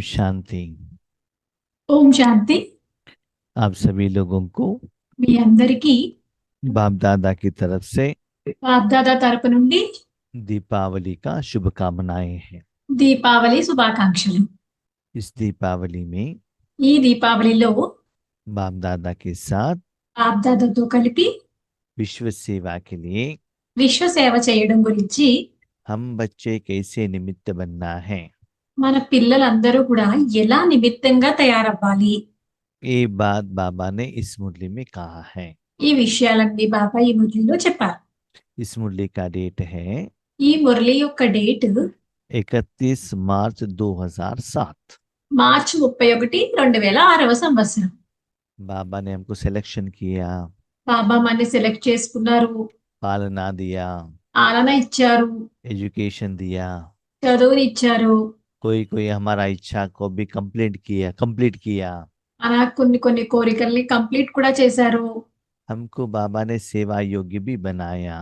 शांति। ఓం శాంతి. आप सभी लोगों को మీ అందరికీ बाप दादा की तरफ से బాప్దాదా తరపు నుండి दीपावली का शुभकामनाएं हैं। దీపావళి శుభాకాంక్షలు. इस दीपावली में ఈ దీపావళిలో बाप दादा के साथ బాప్దాదాతో కలిపి विश्व सेवा के लिए విశ్వ సేవ చేయడం గురించి हम बच्चे कैसे निमित्त बनना है, మన పిల్లలందరూ కూడా ఎలా నిమిత్తంగా తయారవ్వాలి, ये बात बाबा ने इस मुरली में कहा है। ఈ విషయాలన్నీ బాబా ఈ మురళిలో చెప్పారు. इस मुरली का डेट है ఈ మురళి యొక్క డేట్ 31 मार्च 2007। మార్చి 31, 2006వ సంవత్సరం. बाबा ने हमको सिलेक्शन किया, బాబా మనని సెలెక్ట్ చేసుకున్నారు, पालना दिया, ఆలన ఇచ్చారు, एजुकेशन दिया। చదువుని ఇచ్చారు. कोई कोई हमारा इच्छा को भी कंप्लीट किया। మన కొన్ని కొన్ని కోరికల్ని కంప్లీట్ కూడా చేశారు. हमको बाबा ने सेवा योग्य भी बनाया।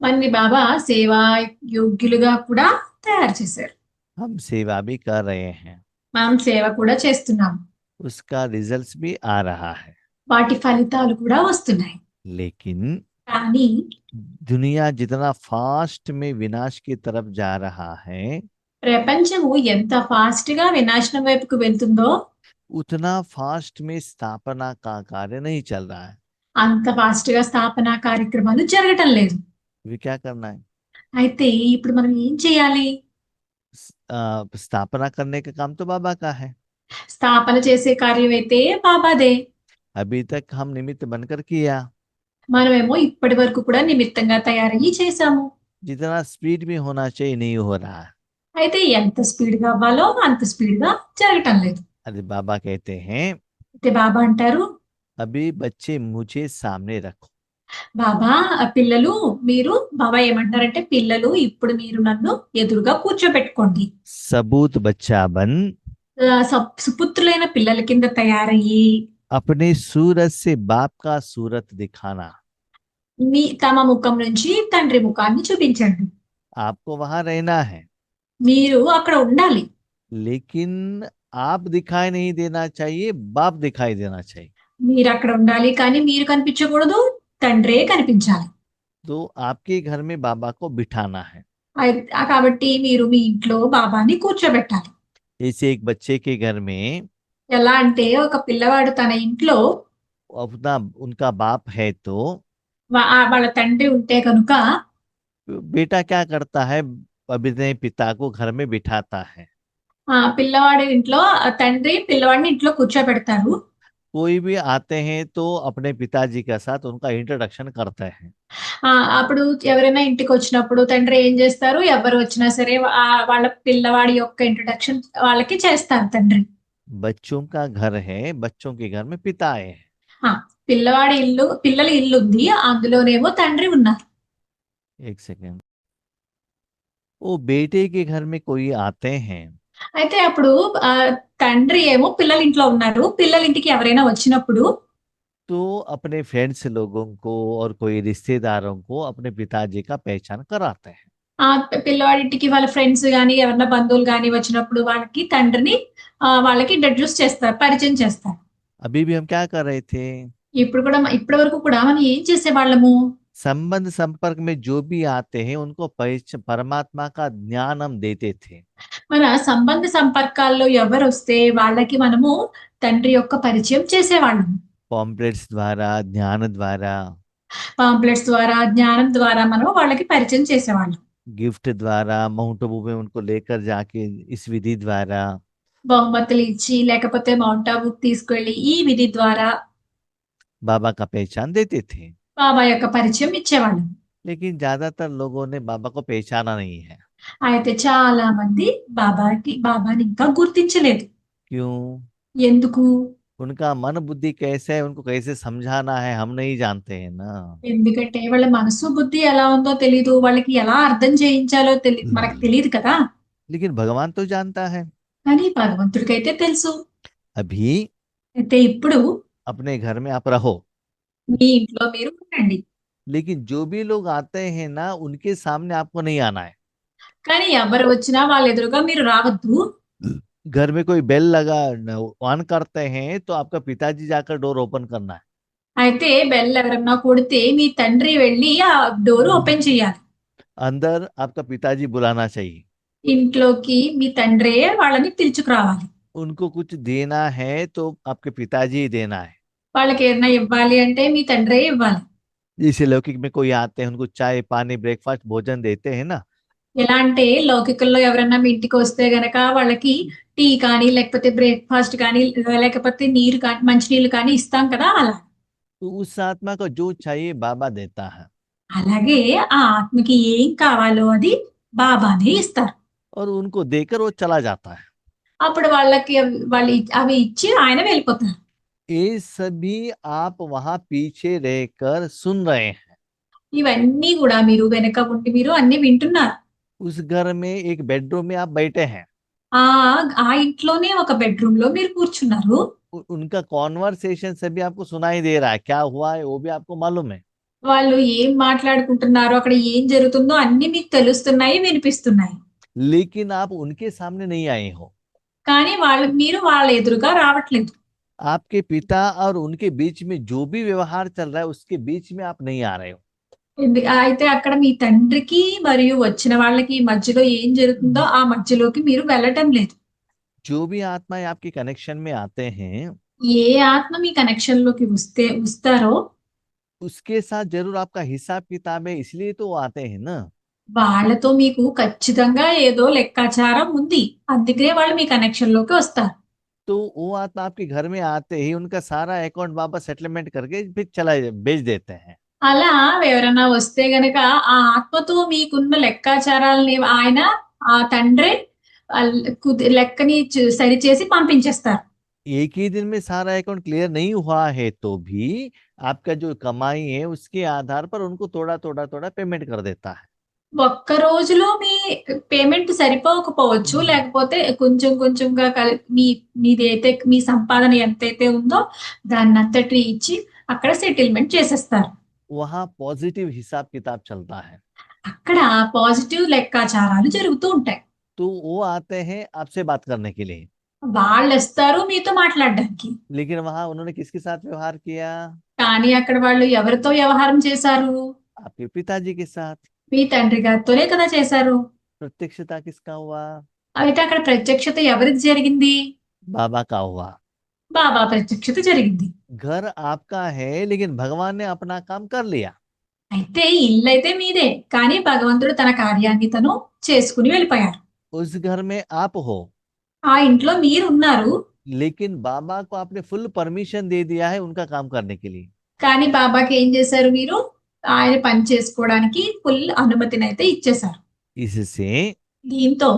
మనని బాబా సేవా యోగ్యులుగా కూడా తయారు చేశారు. हम सेवा भी कर रहे हैं, మనం సేవ కూడా చేస్తున్నాం, उसका रिजल्ट्स भी आ रहा है। వాటి ఫలితాలు కూడా వస్తున్నాయి. लेकिन కానీ दुनिया जितना फास्ट में विनाश की तरफ जा रहा है, ప్రపంచము ఎంత ఫాస్ట్ గా వినాశనం వైపుకు వెళ్తుందో उतना फास्ट में स्थापना का कार्य नहीं चल रहा है। అంత ఫాస్ట్ గా స్థాపన కార్యక్రమాలు జరగటం లేదు. अभी क्या करना है? అయితే ఇప్పుడు మనం ఏం చేయాలి? स्थापना करने का काम तो बाबा का है। స్థాపన చేసే కార్యం అయితే బాబాదే. अभी तक हम निमित्त बनकर किया, మనమేమో ఇప్పటి వరకు కూడా నిమిత్తంగా తయారయ్యి చేశాము. जितना स्पीड में होना चाहिए नहीं हो रहा है। అయితే ఎంత స్పీడ్ గా అవ్వాలో అంత స్పీడ్ గా జరగటం లేదు. अरे बाबा कहते हैं, అయితే బాబా అంటారు, अभी बच्चे मुझे सामने रखो। బాబా పిల్లలు మీరు బాబా ఏమంటారంటే పిల్లలు ఇప్పుడు మీరు నన్ను ఎదురుగా కూర్చోబెట్టుకోండి. सबूत बच्चा बन, సుపుత్రులైన పిల్లల కింద తయారయ్యి अपने सूरत से बाप का सूरत दिखाना। తమ ముఖం నుంచి తండ్రి ముఖాన్ని చూపించండి. आपको वहां रहना है, మీరు అక్కడ ఉండాలి. लेकिन आप दिखाई नहीं देना चाहिए, बाप दिखाई देना चाहिए। మీరు అక్కడ ఉండాలి కానీ మీరు కనిపించకూడదు, తండ్రే కనిపించాలి. तो आपके घर में बाबा को बिठाना है। కాబట్టి మీరు మీ ఇంట్లో బాబాని కూర్చోబెట్టాలి. जैसे एक बच्चे के घर में ఎలా అంటే ఒక పిల్లవాడు తన ఇంట్లో अपना उनका बाप है तो వాళ్ళ తండ్రి ఉంటే కనుక बेटा क्या करता है, अपने पिता को घर में बिठाता है। పిల్లవాడి ఇంట్లో తండ్రి పిల్లవాడిని ఇంట్లో కూర్చోబెడతారు. कोई भी आते हैं तो अपने पिताजी के साथ उनका इंट्रोडक्शन करते हैं। అప్పుడు ఎవరైనా ఇంటికి వచ్చినప్పుడు తండ్రి ఏం చేస్తారు, ఎవరు వచ్చినా సరే వాళ్ళ పిల్లవాడి యొక్క ఇంట్రొడక్షన్ వాళ్ళకి చేస్తారు తండ్రి. बच्चों का घर है, बच्चों के घर में पिता है। పిల్లవాడి ఇల్లు పిల్లల ఇల్లు ఉంది, అందులోనేమో తండ్రి ఉన్నారు. एक सेकेंड, वो बेटे के घर में कोई आते हैं అయితే అప్పుడు తండ్రి ఏమో పిల్లల ఇంట్లో ఉన్నారు, పిల్లల ఇంటికి ఎవరైనా వచ్చినప్పుడు तो अपने फ्रेंड्स लोगों को और कोई रिश्तेदारों को अपने पिताजी का पहचान कराते हैं। పిల్లవాడి ఇంటికి వాళ్ళ ఫ్రెండ్స్ గాని ఎవరన్నా బంధువులు గాని వచ్చినప్పుడు వాళ్ళకి తండ్రిని వాళ్ళకి ఇంట్రడ్యూస్ చేస్తారు, పరిచయం చేస్తారు. अभी भी हम क्या कर रहे थे, ఇప్పటి వరకు కూడా మనం ఏం చేసేవాళ్ళము, संबंध संपर्क में जो भी आते हैं उनको परमात्मा का ज्ञान हम देते थे। మన సంబంధ సంపర్కాల్లో ఎవరు వస్తే వాళ్ళకి మనము తండ్రి యొక్క పరిచయం చేసేవాళ్ళము. पॉम्पलेट्स द्वारा, ज्ञान द्वारा, పాంప్లెట్స్ ద్వారా, జ్ఞానం ద్వారా మనం వాళ్ళకి పరిచయం చేసేవాళ్ళం. गिफ्ट द्वारा, माउंट आबू में उनको लेकर जाके इस विधि द्वारा బహుమతులు ఇచ్చి లేకపోతే మౌంట్ ఆబుకి తీసుకెళ్లి ఈ విధి ద్వారా बाबा का पहचान देते थे। బాబా యొక్క పరిచయం ఇచ్చేవాళ్ళం. लेकिन ज्यादातर लोगों ने बाबा को पहचाना नहीं है। అయితే చాలా మంది బాబాని ఇంకా గుర్తించలేదు. क्यों? ఎందుకు? उनका मन बुद्धि कैसे है, उनको कैसे समझाना है, हम नहीं जानते हैं ना। ఎందుకంటే వాళ్ళ మనసు బుద్ధి ఎలా ఉందో తెలీదు, వాళ్ళకి ఎలా అర్థం చేయించాలో మనకు తెలియదు కదా. लेकिन भगवान तो जानता है। కానీ భగవంతుడికైతే తెలుసు. अभी అయితే ఇప్పుడు अपने घर में आप रहो, మీ ఇంట్లో మీరు ఉండండి, लेकिन जो भी लोग आते हैं ना उनके सामने आपको नहीं आना है। కానీ ఎవరు వచ్చినా వాళ్ళ ఎదురుగా మీరు రావద్దు. घर में कोई बेल लगा ऑन करते हैं तो आपका पिताजी जाकर डोर ओपन करना है। అయితే బెల్ ఎవరన్నా కొడితే మీ తండ్రి వెళ్ళి ఆ డోర్ ఓపెన్ చేయాలి. अंदर आपका पिताजी बुलाना चाहिए। ఇంట్లోకి మీ తండ్రే వాళ్ళని పిలుచుకురావాలి. उनको कुछ देना है तो आपके पिताजी ही देना है। వాళ్ళకి ఏదైనా ఇవ్వాలి అంటే మీ తండ్రే ఇవ్వాలి. जैसे लौकिक में कोई आते हैं उनको चाय पानी ब्रेकफास्ट भोजन देते हैं ना, ఎలా అంటే లౌకికంలో ఎవరన్నా మీ ఇంటికి వస్తే గనక వాళ్ళకి టీ కానీ లేకపోతే బ్రేక్ఫాస్ట్ కానీ లేకపోతే నీరు కానీ మంచినీళ్ళు కానీ ఇస్తాం కదా అలా. तो उस आत्मा को जो चाहिए बाबा देता है అలాగే ఆ ఆత్మకి ఏం కావాలో అది బాబానే ఇస్తారు. और उनको देकर वो चला जाता है। అప్పుడు వాళ్ళకి అవి ఇచ్చి ఆయన వెళ్ళిపోతారు. ये सभी आप वहां पीछे रहकर सुन रहे हैं। ఇవన్నీ కూడా మీరు వెనక ఉండి మీరు అన్ని వింటున్నారు. उस घर में एक बेडरूम में आप बैठे हैं, ఆ ఆ ఇంట్లోనే ఒక బెడ్రూమ్ లో మీరు కూర్చున్నారు. उनका कॉन्वर्सेशन सभी आपको सुनाई दे रहा है, क्या हुआ है वो भी आपको मालूम है। వాళ్ళు ఏం మాట్లాడుకుంటున్నారో అక్కడ ఏం జరుగుతుందో అన్ని మీకు తెలుస్తున్నాయి, వినిపిస్తున్నాయి. लेकिन आप उनके सामने नहीं आए हो। కానీ మీరు వాళ్ళ ఎదురుగా రావట్లేదు. आपके पिता और उनके बीच में जो भी व्यवहार चल रहा है उसके बीच में आप नहीं आ रहे हो। అయితే అక్కడ మీ తండ్రికి మరియు వచ్చిన వాళ్ళకి మధ్యలో ఏం జరుగుతుందో ఆ మధ్యలోకి మీరు వెళ్ళటం లేదు. जो भी आत्माएं आपके कनेक्शन में आते हैं ఏ ఆత్మ మీ కనెక్షన్ లోకి వస్తారో उसके साथ जरूर आपका हिसाब किताब है, इसलिए तो वो आते हैं ना। వాళ్ళతో మీకు ఖచ్చితంగా ఏదో లెక్కాచారం ఉంది, అందుకే వాళ్ళు మీ కనెక్షన్ లోకి వస్తారు. तो वो आत्मा आपके घर में आते ही उनका सारा अकाउंट बाबा सेटलमेंट करके फिर चला भेज देते हैं। అలా ఎవరైనా వస్తే గనక ఆ ఆత్మతో మీకున్న లెక్కాచారాలని ఆయన ఆ తండ్రి లెక్కని సరిచేసి పంపించేస్తారు. एक ही दिन में सारा अकाउंट क्लियर नहीं हुआ है तो भी आपका जो कमाई है उसके आधार पर उनको थोड़ा थोड़ा थोड़ा पेमेंट कर देता है। ఒక్క రోజులో మీ పేమెంట్ సరిపోకపోవచ్చు, లేకపోతే కొంచెం కొంచెంగా మీదైతే మీ సంపాదన ఎంతైతే ఉందో దాన్ని అంతటి ఇచ్చి అక్కడ సెటిల్మెంట్ చేసేస్తారు. वहां पॉजिटिव हिसाब किताब चलता है। అక్కడ పాజిటివ్ లెక్కాచారాలు జరుగుతూ ఉంటాయి. तो वो आते हैं आपसे बात करने के लिए, వాళ్ళు వస్తారు మీతో మాట్లాడడానికి. लेकिन वहां उन्होंने किसके साथ व्यवहार किया? కానీ అక్కడ వాళ్ళు ఎవరితో వ్యవహారం చేశారు? आपके पिताजी के साथ। మీ తండ్రి గారితోనే కదా చేశారు. प्रत्यक्षता किसका हुआ? అయితే అక్కడ ప్రత్యక్షత ఎవరిది జరిగింది? बाबा का हुआ। బాబా ప్రత్యక్షత జరిగింది. घर आपका है लेकिन भगवान ने अपना काम कर लिया। అయితే ఇల్లు అయితే మీదే, కానీ భగవంతుడు తన కార్యాన్ని తను చేసుకుని వెళ్ళిపోయారు. उस घर में आप हो, ఆ ఇంట్లో మీరు ఉన్నారు, लेकिन बाबा को आपने फुल परमिशन दे दिया है उनका काम करने के लिए। కానీ బాబాకి ఏం చేశారు? మీరు ఆయన పని చేసుకోవడానికి ఫుల్ అనుమతిని అయితే ఇచ్చేశారు. इससे దీంతో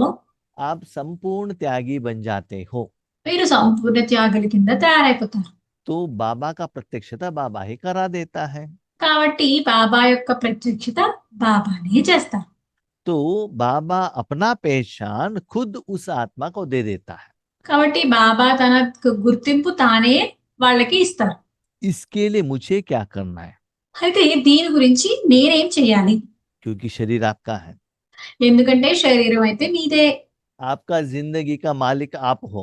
आप संपूर्ण त्यागी बन जाते हो। మీరు సంపూర్ణ త్యాగుల కింద తయారైపోతారు. तो बाबा का प्रत्यक्षता बाबा ही करा देता है। కాబట్టి బాబా యొక్క ప్రత్యక్షత బాబానే చేస్తారు. तो बाबा अपना पहचान खुद उस आत्मा को दे देता है। కాబట్టి బాబా తన గుర్తింపు తానే వాళ్ళకి ఇస్తారు. इसके लिए मुझे क्या करना है? అయితే దీని గురించి నేనేం చేయాలి? क्योंकि शरीर आपका है, ఎందుకంటే శరీరం అయితే మీదే, आपका जिंदगी का मालिक आप हो।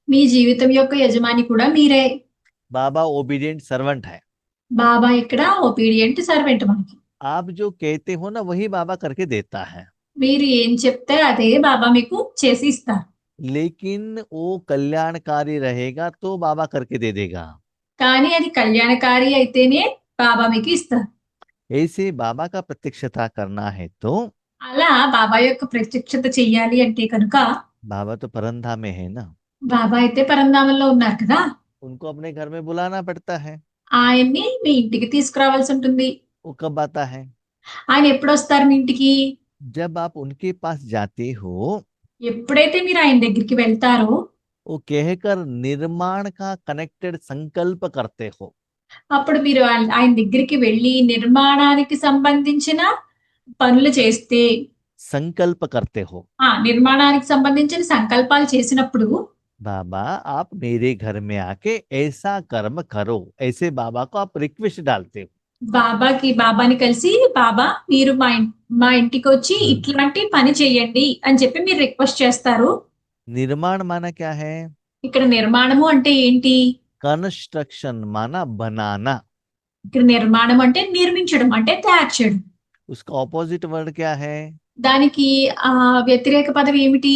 మీ జీవితం యొక్క యజమాని కూడా మీరే. बाबा ओबीडिएंट सर्वेंट है। బాబా ఇక్కడ ఒబీడియంట్ సర్వెంట్ మనకి. आप जो कहते हो ना वही बाबा करके देता है, మీరు ఏం చెప్తే అదే బాబా మీకు చేసి ఇస్తారు. लेकिन वो कल्याणकारी रहेगा तो बाबा करके दे देगा। కానీ అది కళ్యాణకారి అయితేనే బాబా మీకు ఇస్తారు. ऐसे बाबा का प्रत्यक्षता करना है तो అలా బాబా యొక్క ప్రత్యక్షత చెయ్యాలి అంటే కనుక बाबा तो परंधा में है ना, బాబా అయితే పరంధామంలో ఉన్నారు కదా, उनको अपने घर में बुलाना पड़ता है। ఆయన్ని మీ ఇంటికి తీసుకురావాల్సి ఉంటుంది. वो कब आता है? ఆయన ఎప్పుడు వస్తారు మీ ఇంటికి? जब आप उनके पास जाते हो, ఎప్పుడైతే మీరు ఆయన దగ్గరికి వెళ్తారో वो कहकर निर्माण का कनेक्टेड संकल्प करते हो। అప్పుడు మీరు ఆయన దగ్గరికి వెళ్ళి నిర్మాణానికి సంబంధించిన పనులు చేస్తే, संकल्प करते हो, నిర్మాణానికి సంబంధించిన సంకల్పాలు చేసినప్పుడు बाबा आप मेरे घर में आके ऐसा कर्म करो, ऐसे बाबा को आप रिक्वेस्ट डालते हो। బాబాని కలిసి బాబా మీరు మా ఇంటికి వచ్చి ఇట్లాంటి పని చేయండి అని చెప్పి మీరు రిక్వెస్ట్ చేస్తారు. निर्माण माना क्या है? ఇక్కడ నిర్మాణము అంటే ఏంటి? कंस्ट्रक्शन माना बनाना। ఇక్కడ నిర్మాణం అంటే నిర్మించడం, అంటే తయారు చేయడం. उसका ऑपोजिट वर्ड क्या है? దానికి వ్యతిరేక పదం ఏమిటి?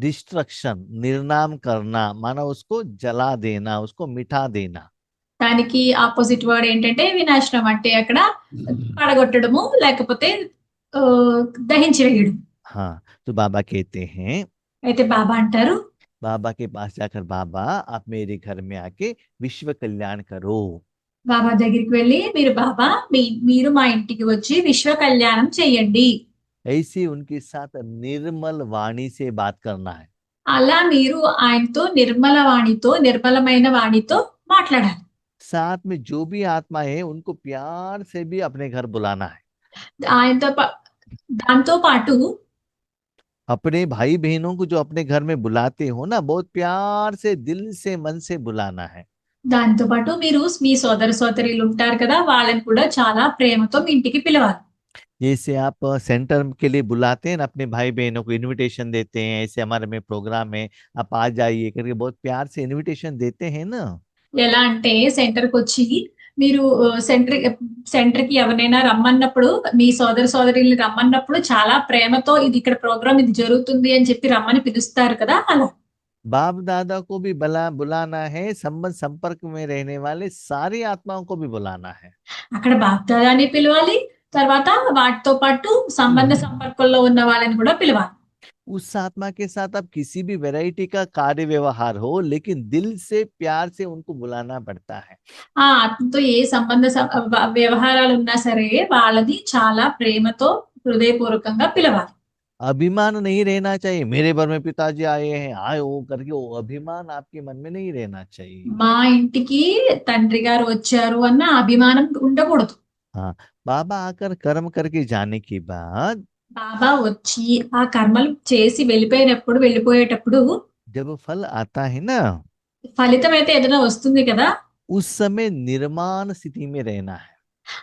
डिस्ट्रक्शन, निर्नाम करना माना उसको जला देना, उसको मिटा देना। దానికి ఆపోజిట్ వర్డ్ ఏంటంటే వినాశనం, అంటే అక్కడ పడగొట్టడము లేకపోతే ఆ, దహించి వేయడం. हाँ, तो बाबा कहते हैं, అయితే బాబా అంటారు, बाबा के पास जाकर, बाबा आप मेरे घर में आके विश्व कल्याण करो। బాబా దగ్గరికి వెళ్ళి మీరు మా ఇంటికి వచ్చి విశ్వ కళ్యాణం చేయండి. ऐसे उनके साथ निर्मल वाणी से बात करना है। అలా మీరు ఆయనతో నిర్మలమైన వాణితో మాట్లాడాలి. साथ में जो भी आत्मा है उनको प्यार से भी अपने घर बुलाना है। ఆయనతో దాంతో పాటు अपने भाई बहनों को जो अपने घर में बुलाते हो ना, बहुत प्यार से, दिल से, मन से बुलाना है। దాంతో పాటు మీరు మీ సోదరీలు ఉంటారు కదా, వాళ్ళని కూడా చాలా ప్రేమతో మీ ఇంటికి పిలవాలి. जैसे आप सेंटर के लिए बुलाते हैं ना, अपने भाई बहनों को इनविटेशन देते हैं, ऐसे हमारे में प्रोग्राम है, आप आ जाइए करके बहुत प्यार से इनविटेशन देते हैं ना। ఎలా అంటే సెంటర్కి వచ్చి మీరు సెంటర్కి ఎవరైనా రమ్మన్నప్పుడు, మీ సోదరుల్ని రమ్మన్నప్పుడు చాలా ప్రేమతో ఇది ఇక్కడ ప్రోగ్రామ్ ఇది జరుగుతుంది అని చెప్పి రమ్మని పిలుస్తారు కదా, అలా बाप दादा को भी बुलाना है, संबंध संपर्क में रहने वाले सारी आत्माओं को भी बुलाना है। అక్కడ బాప్దాదాని పిలవాలి, తర్వాత వాటితో పాటు సంపర్కంలో ఉన్న వాళ్ళని కూడా పిలవాలి. उस आत्मा के साथ आप किसी भी वैरायटी का कार्य व्यवहार हो, लेकिन दिल से प्यार से उनको बुलाना पड़ता है। ఆ ఆత్మతో ఏ వ్యవహారాలు ఉన్నా సరే వాళ్ళని చాలా ప్రేమతో హృదయపూర్వకంగా పిలవాలి. अभिमान नहीं रहना चाहिए, मेरे घर में पिताजी आए हैं, आए हो करके वो अभिमान आपके मन में नहीं रहना चाहिए। మా ఇంటికి తండ్రి గారు వచ్చారు అన్న అభిమానం ఉండకూడదు. हाँ, बाबा आकर कर्म करके जाने के बाद, బాబా వచ్చి ఆ కర్మలు చేసి వెళ్ళిపోయేటప్పుడు जब फल आता है ना, ఫలితం అయితే ఏదైనా వస్తుంది కదా, उस समय निर्माण स्थिति में रहना है।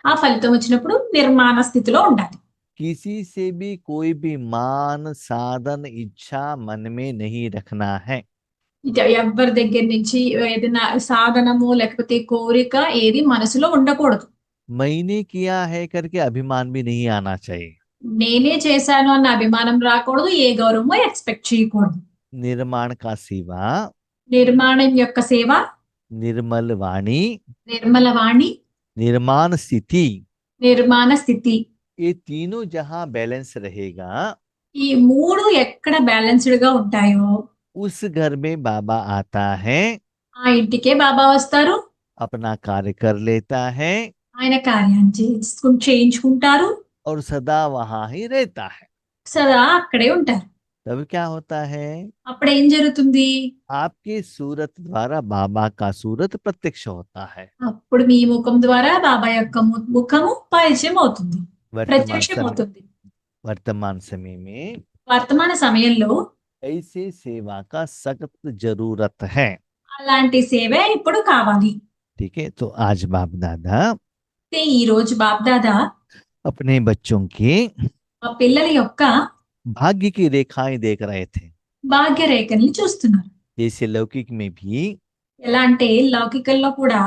ఆ ఫలితం వచ్చినప్పుడు నిర్మాణ స్థితిలో ఉండాలి. किसी से भी कोई भी मान, साधन, इच्छा मन में नहीं रखना है। ఎవరి దగ్గర నుంచి ఏదైనా సాధనము లేకపోతే కోరిక ఏది మనసులో ఉండకూడదు. मैंने किया है करके अभिमान भी नहीं आना चाहिए। నేనే చేశాను అన్న అభిమానం రాకూడదు, ఏ గౌరవమో ఎక్స్పెక్ట్ చేయకూడదు. निर्माण का सेवा, నిర్మాణం యొక్క సేవ, निर्मल वाणी, నిర్మల వాణి, निर्माण स्थिति, నిర్మాణ స్థితి, ये तीनों जहां बैलेंस रहेगा, ఈ మూడు ఎక్కడ బ్యాలెన్స్డ్ గా ఉంటాయో उस घर में बाबा आता है, ఆ ఇంటికే బాబా వస్తారు, अपना कार्य कर लेता है ఆయన కార్యాన్ని చేయించుకుంటారు, और सदा वहां ही रहता है। సదా అక్కడే ఉంటారు. तब क्या होता है? అప్పుడు ఏం జరుగుతుంది? आपके सूरत द्वारा बाबा का सूरत प्रत्यक्ष होता है। అప్పుడు మీ ముఖం ద్వారా బాబా యొక్క ముఖము పరిచయం అవుతుంది, ప్రత్యక్షం అవుతుంది. वर्तमान समय में వర్తమాన సమయంలో ऐसे सेवा का सख्त जरूरत है। అలాంటి సేవ ఇప్పుడు కావాలి. ठीक है, तो आज बाप दादा ఈ రోజు బాప్దాదా अपने बच्चों के ఆ పిల్లల యొక్క भाग्य की रेखाएं देख रहे थे। భాగ్య రేఖల్ని చూస్తున్నారు. जैसे लौकिक में भी ఎలా అంటే లౌకికల్లో కూడా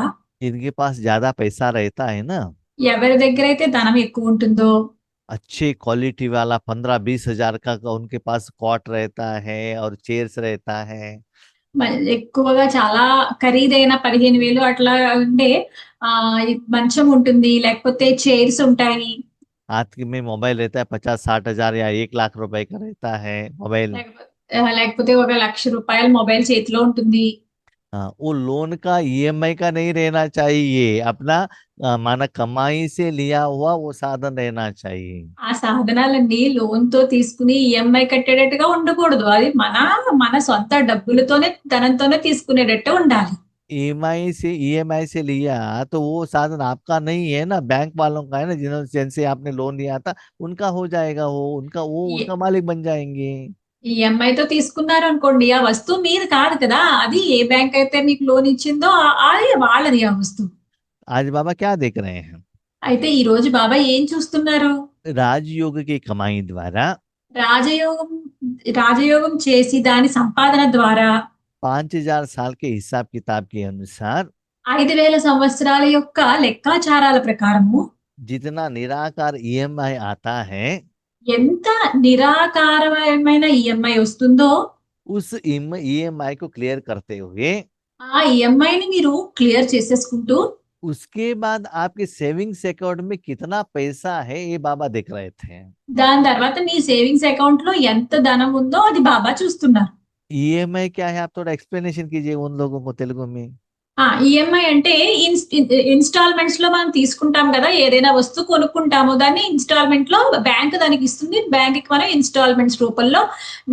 इनके पास ज्यादा पैसा रहता है ना, ఎవరి దగ్గర అయితే ధనం ఎక్కువ ఉంటుందో, अच्छे क्वालिटी वाला 15-20 हजार का उनके पास कॉट रहता है और चेयर्स रहता है। ఎక్కువగా చాలా ఖరీదైన 15,000 అట్లా ఉండే మంచం ఉంటుంది, లేకపోతే చైర్స్ ఉంటాయి. हाथ में मोबाइल रहता है 50-60 हजार या 1 लाख रुपए का रहता है मोबाइल। లేకపోతే 1,00,000 రూపాయల మొబైల్ చేతిలో ఉంటుంది. वो लोन का EMI का नहीं रहना चाहिए, अपना माना कमाई से लिया हुआ वो साधन रहना चाहिए। ఆ సాధనాలన్నీ లోన్ తో తీసుకుని ఈఎంఐ కట్టేటట్టుగా ఉండకూడదు, అది మన సొంత డబ్బులతోనే ధనంతోనే తీసుకునేటట్టు ఉండాలి. EMI से लिया तो वो साधन आपका नहीं है ना, बैंक वालों का है ना, जिनसे आपने लोन लिया था उनका हो जाएगा, वो उनका मालिक बन जाएंगे। ఈఎంఐతో తీసుకున్నారు అనుకోండి, ఆ వస్తువు మీది కాదు కదా, అది ఏ బ్యాంక్ అయితే మీకు లోన్ ఇచ్చిందో అది వాళ్ళది ఆ వస్తువు. आज बाबा क्या देख रहे हैं? అయితే ఈ రోజు బాబా ఏం చూస్తున్నారు? राजयोग की कमाई द्वारा రాజయోగం రాజయోగం చేసి దాని సంపాదన ద్వారా 5,000 साल के हिसाब किताब के अनुसार 5,000 సంవత్సరాల యొక్క లెక్కాచారాల ప్రకారము जितना निराकार ईएमआई आता है, ఎంత నిరాకారమైన ఈఎంఐ వస్తుందో उस ईएमआई को क्लियर करते हुए ఆ ఈఎంఐని మీరు క్లియర్ చేసేసుకుంటూ उसके बाद आपके सेविंग्स अकाउंट में कितना पैसा है ये बाबा देख रहे थे। దాని తర్వాత మీ సేవింగ్స్ అకౌంట్ లో ఎంత ధనం ఉందో అది బాబా చూస్తున్నారు. ईएमआई क्या है, आप थोड़ा एक्सप्लेनेशन कीजिए उन लोगों को तेलुगु में। ఈఎంఐ అంటే ఇన్స్టాల్మెంట్స్ లో మనం తీసుకుంటాం కదా, ఏదైనా వస్తువు కొనుక్కుంటాము దాన్ని ఇన్స్టాల్మెంట్ లో బ్యాంక్ దానికి ఇస్తుంది, బ్యాంక్ కి మనం ఇన్స్టాల్మెంట్స్ రూపంలో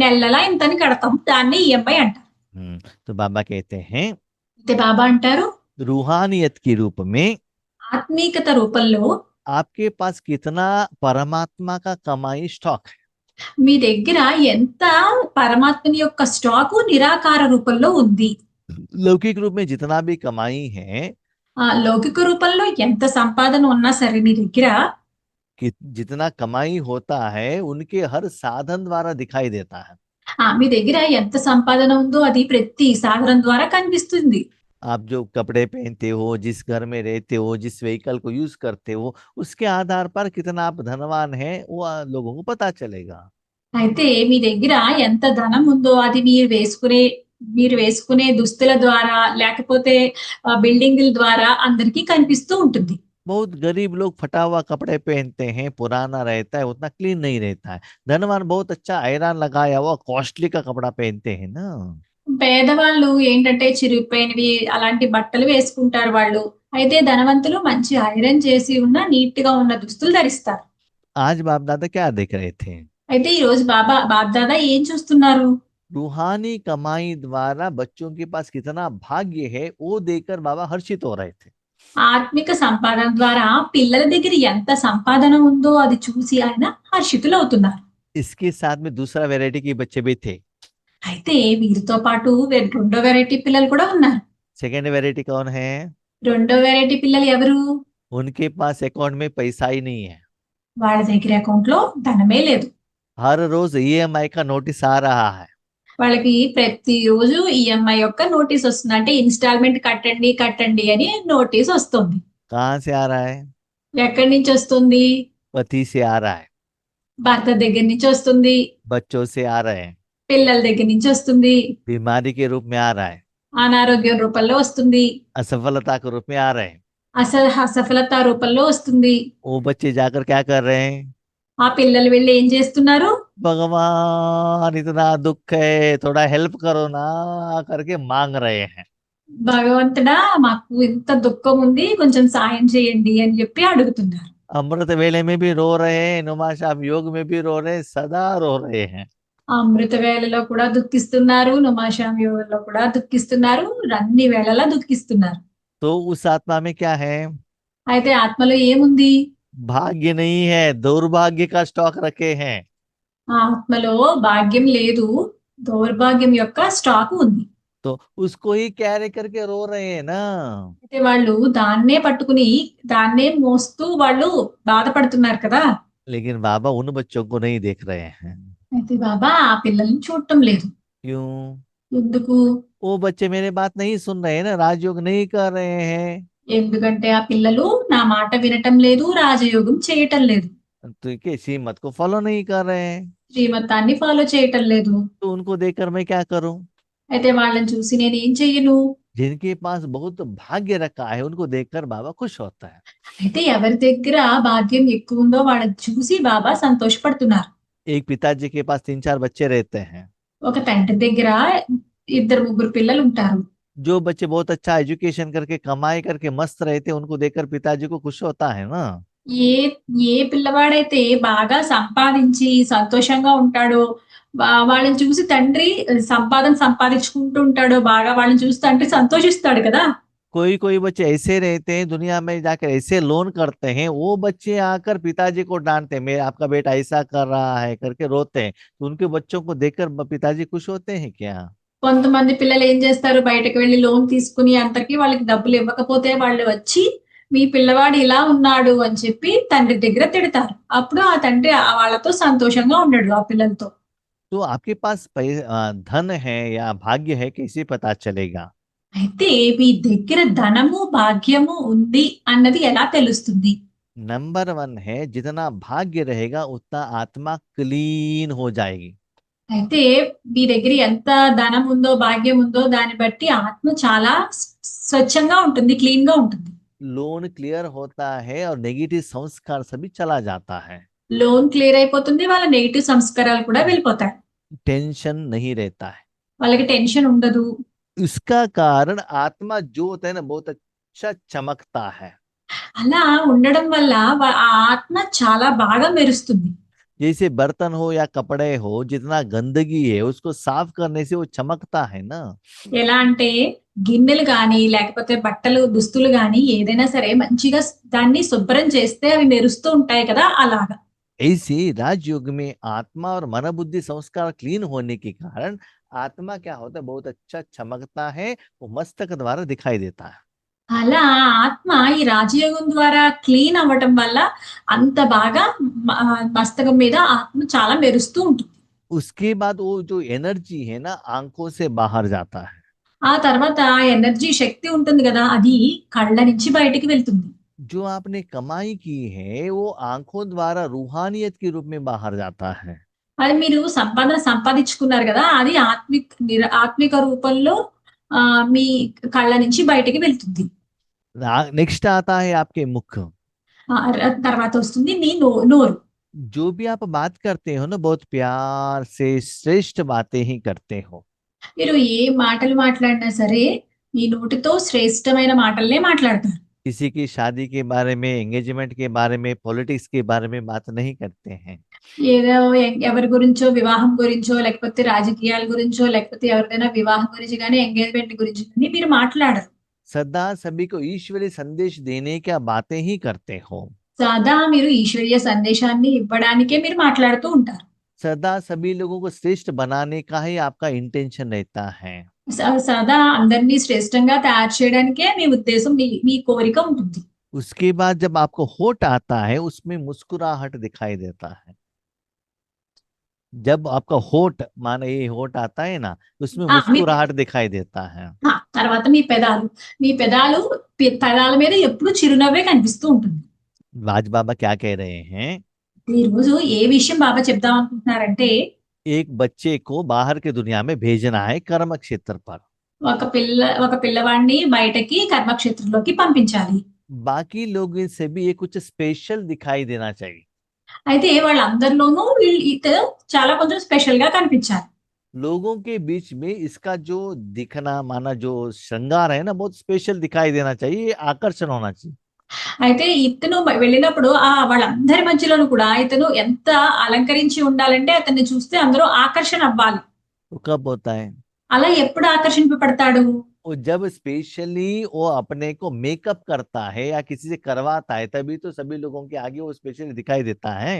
నెల ఇంతని కడతాం, దాన్ని ఈఎంఐ అంటారు. तो बाबा कहते हैं అయితే బాబా అంటారు रूहानियत के रूप में ఆత్మీకత రూపంలో आपके पास कितना परमात्मा का कमाई स्टॉक है। మీ దగ్గర ఎంత పరమాత్మని యొక్క స్టాకు నిరాకార రూపంలో ఉంది. लौकिक रूप में जितना भी कमाई है, లౌకిక రూపంలో ఎంత సంపాదన ఉన్నా సరే మీ దగ్గర कि जितना कमाई होता है उनके हर साधन द्वारा दिखाई देता है। మీ దగ్గర ఎంత సంపాదన ఉందో అది ప్రతి సాధనం ద్వారా కనిపిస్తుంది. आप जो कपड़े पहनते हो, जिस घर में रहते हो, जिस व्हीकल को यूज करते हो, उसके आधार पर कितना आप धनवान है वो लोगों को पता चलेगा। అయితే మీ దగ్గర ఎంత ధనం ఉందో అది మీరు వేసుకునే దుస్తుల ద్వారా లేకపోతే బిల్డింగుల ద్వారా అందరికీ కనిపిస్తూ ఉంటుంది. बहुत गरीब लोग फटा हुआ कपड़े पहनते हैं, पुराना रहता है, उतना क्लीन नहीं रहता है। धनवान बहुत अच्छा आयरन लगाया हुआ कॉस्टली का कपड़ा पहनते हैं ना। పేదవాళ్ళు ఏంటంటే చిరిగిపోయినవి అలాంటి బట్టలు వేసుకుంటారు వాళ్ళు. అయితే ధనవంతులు మంచి ఐరన్ చేసి ఉన్న నీట్ గా ఉన్న దుస్తులు ధరిస్తారు. आज बाप दादा क्या देख रहे थे? అయితే ఈ రోజు బాబ్దాదా ఏం చూస్తున్నారు? रूहानी कमाई द्वारा बच्चों के पास कितना भाग्य है वो देखकर बाबा हर्षित हो रहे थे। ఆత్మిక సంపాదన ద్వారా పిల్లల దగ్గర ఎంత సంపాదన ఉందో అది చూసి ఆయన హర్షితులు అవుతున్నారు. इसके साथ में दूसरा वैरायटी के बच्चे भी थे। అయితే వీరితో పాటు రెండో వెరైటీ పిల్లలు కూడా ఉన్నారు. सेकेंड वैरायटी कौन है? రెండో వెరైటీ పిల్లలు ఎవరు? उनके पास अकाउंट में पैसा ही नहीं है। వాళ్ళ దగ్గర అకౌంట్ లో ధనమే లేదు. हर रोज ईएमआई का नोटिस आ रहा है। వాళ్ళకి ప్రతిరోజు ఈఎంఐ యొక్క నోటీస్ వస్తుంది, అంటే ఇన్స్టాల్మెంట్ కట్టండి అని నోటీస్ వస్తుంది. कहाँ से आ रहा है? ఎక్కడి నుంచి వస్తుంది? पति से आ रहा है, భర్త దగ్గర నుంచి వస్తుంది, बच्चों से आ रहा है, పిల్లల దగ్గర నుంచి వస్తుంది, बीमारी के रूप में आ रहा है, అనారోగ్యం రూపంలో వస్తుంది, असफलता के रूप में आ रहे हैं। అసఫలత రూపంలో వస్తుంది. वो बच्चे जाकर क्या कर रहे हैं? ఆ పిల్లలు వెళ్ళి ఏం చేస్తున్నారు? भगवान इतना दुख है, थोड़ा हेल्प करो ना करके मांग रहे हैं। భగవంతుడా మాకు ఇంత దుఃఖం ఉంది, కొంచెం సాయం చేయండి అని చెప్పి అడుగుతున్నారు. अमृत वेले में भी रो रहे हैं, नुमाशाम योग में भी रो रहे हैं, सदा रो रहे हैं। అమృత వేళలో కూడా దుఃఖిస్తున్నారు, నుమాషామి వేళలో కూడా దుఃఖిస్తున్నారు, అన్ని వేళలా దుఃఖిస్తున్నారు. तो उस आत्मा में क्या है? అయితే ఆత్మలో ఏముంది? भाग्य नहीं है, दुर्भाग्य का स्टॉक रखे हैं। ఆ ఆత్మలో భాగ్యం లేదు, దౌర్భాగ్యం యొక్క స్టాక్ ఉంది. तो उसको ही कैरी करके रो रहे हैं ना। అయితే వాళ్ళు దాన్నే పట్టుకుని దాన్నే మోస్తూ వాళ్ళు బాధపడుతున్నారు కదా. लेकिन बाबा उन बच्चों को नहीं देख रहे हैं। అయితే బాబా ఆ పిల్లల్ని చూడటం లేదు. क्यों? ఎందుకు? वो बच्चे मेरे बात नहीं सुन रहे हैं ना, राजयोग नहीं कर रहे हैं। ఎందుకంటే ఆ పిల్లలు నా మాట వినటం లేదు, రాజయోగం చేయటం లేదు, तो के श्रीमत को फॉलो नहीं कर रहे हैं। శ్రీమతాన్ని ఫాలో చేయటం లేదు. तो उनको देखकर मैं क्या करूं? అయితే వాళ్ళని చూసి నేను ఏం చెయ్యను? जिनके पास बहुत भाग्य रखा है उनको देखकर बाबा खुश होता है। అయితే ఎవరి దగ్గర భాగ్యం ఎక్కువ ఉందో వాళ్ళని చూసి బాబా సంతోషపడుతున్నారు. एक पिताजी के पास 3-4 बच्चे रहते हैं। ఒక తండ్రి దగ్గర 2-3 పిల్లలు ఉంటారు. जो बच्चे बहुत अच्छा एजुकेशन करके कमाई करके मस्त रहते हैं उनको देखकर पिताजी को खुश होता है ना। ఏ ఏ పిల్లవాడైతే బాగా సంపాదించి సంతోషంగా ఉంటాడో వాళ్ళని చూసి తండ్రి సంపాదించుకుంటూ ఉంటాడో బాగా వాళ్ళని చూసి తండ్రి సంతోషిస్తాడు కదా. कोई कोई बच्चे ऐसे रहते हैं दुनिया में जाकर ऐसे लोन करते हैं, वो बच्चे आकर पिताजी को डांटते हैं, मेरा आपका बेटा ऐसा कर रहा है करके रोते हैं। तो उनके बच्चों को देखकर पिताजी खुश होते हैं क्या? కొంతమంది పిల్లలు ఏం చేస్తారు, బయటకు వెళ్ళి లోన్ తీసుకుని అంతకి వాళ్ళకి డబ్బులు ఇవ్వకపోతే వాళ్ళు వచ్చి మీ పిల్లవాడు ఇలా ఉన్నాడు అని చెప్పి తండ్రి దగ్గర తిడతారు. అప్పుడు ఆ తండ్రి వాళ్ళతో సంతోషంగా ఉండడు ఆ పిల్లలతో. तो आपके पास धन है या भाग्य है, कैसे पता चलेगा? అయితే మీ దగ్గర ధనము, భాగ్యము ఉంది అన్నది ఎలా తెలుస్తుంది? नंबर वन है, जितना भाग्य रहेगा उतना आत्मा क्लीन हो जाएगी। అయితే మీ దగ్గర ఎంత ధనం ఉందో, భాగ్యం ఉందో దాన్ని బట్టి ఆత్మ చాలా స్వచ్ఛంగా ఉంటుంది, క్లీన్ గా ఉంటుంది. लोन क्लियर होता है और नेगेटिव संस्कार सभी चला जाता है। లోన్ క్లియర్ అయిపోతుంది. వాళ్ళ నెగెటివ్ సంస్కారాలు కూడా వెళ్ళిపోతాయి. टेंशन नहीं रहता है। వాళ్ళకి టెన్షన్ ఉండదు. इसका कारण आत्मा जो होता है ना, बहुत अच्छा चमकता है। అలా ఉండడం వల్ల ఆ ఆత్మ చాలా బాగా మెరుస్తుంది. जैसे बर्तन हो या कपड़े हो, जितना गंदगी है उसको साफ करने से वो चमकता है ना। ఎలా అంటే గిన్నెలు గాని, లేకపోతే బట్టలు, దుస్తులు గాని ఏదైనా సరే మంచిగా దాన్ని శుభ్రం చేస్తే అవి మెరుస్తూ ఉంటాయి కదా! అలాగా. ऐसे राजयोग में आत्मा और मन बुद्धि संस्कार क्लीन होने के कारण आत्मा क्या होता है, बहुत अच्छा चमकता है, वो मस्तक द्वारा दिखाई देता है। అలా ఆత్మ ఈ రాజయోగం ద్వారా క్లీన్ అవ్వటం వల్ల అంత బాగా మస్తకం మీద ఆత్మ చాలా మెరుస్తూ ఉంటుంది. उसके बाद वो जो एनर्जी है ना, आंखों से बाहर जाता है। ఆ తర్వాత ఎనర్జీ శక్తి ఉంటుంది కదా! అది కళ్ళ నుంచి బయటికి వెళ్తుంది. जो आपने कमाई की है वो आंखों द्वारा रूहानियत के रूप में बाहर जाता है। అది మీరు సంపాదించుకున్నారు కదా! అది ఆత్మిక రూపంలో మీ కళ్ళ నుంచి బయటికి వెళ్తుంది. नेक्स्ट आता है आपके मुख। తర్వాత వస్తుంది మీ నోరు. जो भी आप बात करते हो ना, बहुत प्यार से श्रेष्ठ बातें ही करते हो। మీరు ఏ మాటలు మాట్లాడినా సరే మీ నోటితో శ్రేష్టమైన మాటలనే మాట్లాడతారు. किसी की शादी के बारे में, एंगेजमेंट के बारे में, पॉलिटिक्स के बारे में बात नहीं करते हैं। ఏదో ఎవరి గురించో, వివాహం గురించో, లేకపోతే రాజకీయాల గురించో, లేకపోతే ఎవరిదైనా వివాహం గురించి గాని, ఎంగేజ్మెంట్ గురించి గాని మీరు మాట్లాడరు. सदा सभी को ईश्वरीय संदेश देने की बातें ही करते हो। సదా మీరు ఈశ్వరీయ సందేశాన్ని ఇవ్వడానికే మీరు మాట్లాడుతూ ఉంటారు. सदा सभी लोगों को श्रेष्ठ बनाने का ही आपका इंटेंशन रहता है। సదా అందరినీ శ్రేష్టంగా తయారు చేయడానికే మీ ఉద్దేశం, మీ కోరిక ఉంటుంది. उसके बाद जब आपको होठ आता है, उसमें मुस्कुराहट दिखाई देता है। जब आपका होठ, माने ये होठ आता है ना, उसमें మీ मुस्कुराहट दिखाई देता है। తర్వాత మీ పెదాల మీద ఎప్పుడు చిరునవ్వే కనిపిస్తూ ఉంటుంది. आज बाबा क्या कह रहे हैं? ఈ రోజు ఏ విషయం బాబా చెప్దాం అనుకుంటున్నారంటే, एक बच्चे को बाहर की दुनिया में भेजना है कर्म क्षेत्र पर। ఒక పిల్లవాడిని బయటకి కర్మక్షేత్రంలోకి పంపించాలి. बाकी लोगों से भी ये कुछ स्पेशल दिखाई देना चाहिए। అయితే వాళ్ళందరిలోనూ ఇతను చాలా కొంచెం స్పెషల్ గా కనిపించాలి. लोगों के बीच में इसका जो दिखना, माना जो श्रृंगार है ना, बहुत स्पेशल दिखाई देना चाहिए, आकर्षण होना चाहिए। అయితే ఇతను వెళ్ళినప్పుడు వాళ్ళందరి మధ్యలోనూ కూడా ఇతను ఎంత అలంకరించి ఉండాలంటే అతన్ని చూస్తే అందరూ ఆకర్షణ అవ్వాలి. तो कब होता है? అలా ఎప్పుడు ఆకర్షింపబడతాడు? वो जब स्पेशली वो अपने को मेकअप करता है या किसी से करवाता है, तभी तो सभी लोगों के आगे वो स्पेशली दिखाई देता है।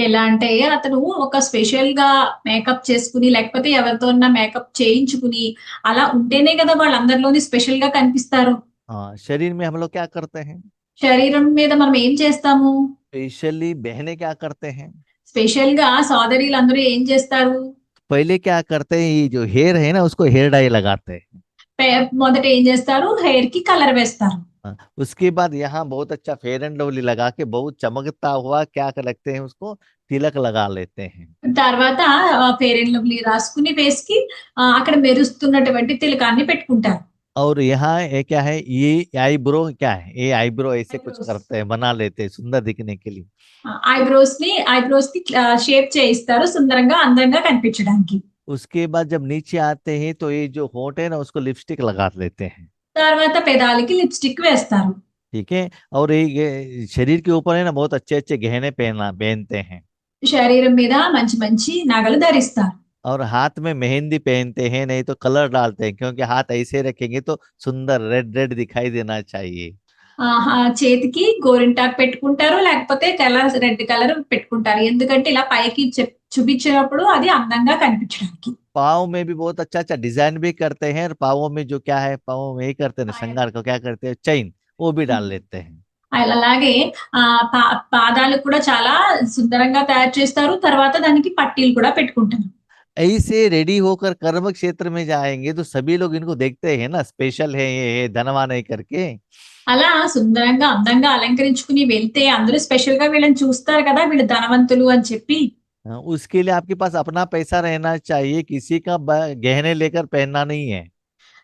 ఎలా అంటే అతను ఒక స్పెషల్ గా మేకప్ చేసుకుని, లేకపోతే ఎవరితోన్నా మేకప్ చేయించుకుని అలా ఉంటేనే కదా వాళ్ళందరిలోని స్పెషల్ గా కనిపిస్తారు. हाँ, शरीर में हम लोग क्या करते हैं? శరీరం మీద మనం ఏం చేస్తాము? स्पेशली बहनें क्या करते हैं? స్పెషల్ గా సోదరీలందరూ ఏం చేస్తారు? पहले क्या करते हैं, ये जो हेयर है ना, उसको हेयर डाई लगाते हैं। మొదట ఏం చేస్తారు? హెయిర్ కి కలర్ వేస్తారు. उसके बाद यहाँ बहुत अच्छा फेयर एंड लवली लगा के बहुत चमकता हुआ क्या लगते हैं, उसको तिलक लगा लेते हैं। తర్వాత ఫెయిర్ అండ్ లవ్లీ రాసుకుని ఫేస్ కి అక్కడ మెరుస్తున్నటువంటి తిలకాన్ని పెట్టుకుంటారు. और यहाँ ये क्या है, ये आईब्रो क्या है, ये आईब्रो ऐसे कुछ करते हैं, बना लेते हैं सुंदर दिखने के लिए। ఐబ్రోస్ కి షేప్ చేయిస్తారు సుందరంగా, అందంగా కనిపించడానికి. उसके बाद जब नीचे आते हैं तो ये जो होंठ है ना, उसको लिपस्टिक लगा लेते हैं। తర్వాత పెదాలకి లిప్స్టిక్ వేస్తారు. ठीक है। और ये शरीर के ऊपर है ना, बहुत अच्छे अच्छे गहने पहनते हैं। శరీరం మీద మంచి మంచి నగలు ధరిస్తారు. और हाथ में मेहंदी पहनते हैं, नहीं तो कलर डालते हैं, क्योंकि हाथ ऐसे रखेंगे तो सुंदर रेड रेड दिखाई देना चाहिए। చేతికి గోరింటాకు పెట్టుకుంటారు, లేకపోతే రెడ్ కలర్ పెట్టుకుంటారు. ఎందుకంటే ఇలా పైకి చూపించినప్పుడు అది అందంగా కనిపించడానికి. पाँव में भी बहुत अच्छा अच्छा डिजाइन भी करते हैं, और पाँवों में जो क्या है, पाँवों में ही करते हैं श्रृंगार को, क्या करते हैं, चैन वो भी डाल लेते हैं। అలాగే పాదాలు కూడా చాలా సుందరంగా తయారు చేస్తారు. తర్వాత దానికి పట్టీలు కూడా పెట్టుకుంటారు. ऐसे रेडी होकर कर्म क्षेत्र में जाएंगे तो सभी लोग इनको देखते हैं ना, स्पेशल है ये धनवान है करके। అలా సుందరంగా, అందంగా అలంకరించుకుని వెళ్తే అందరూ స్పెషల్‌గా వీళ్ళని చూస్తారు కదా! వీళ్ళు ధనవంతులు అని చెప్పి. उसके लिए आपके पास अपना पैसा रहना चाहिए, किसी का गहने लेकर पहनना नहीं है।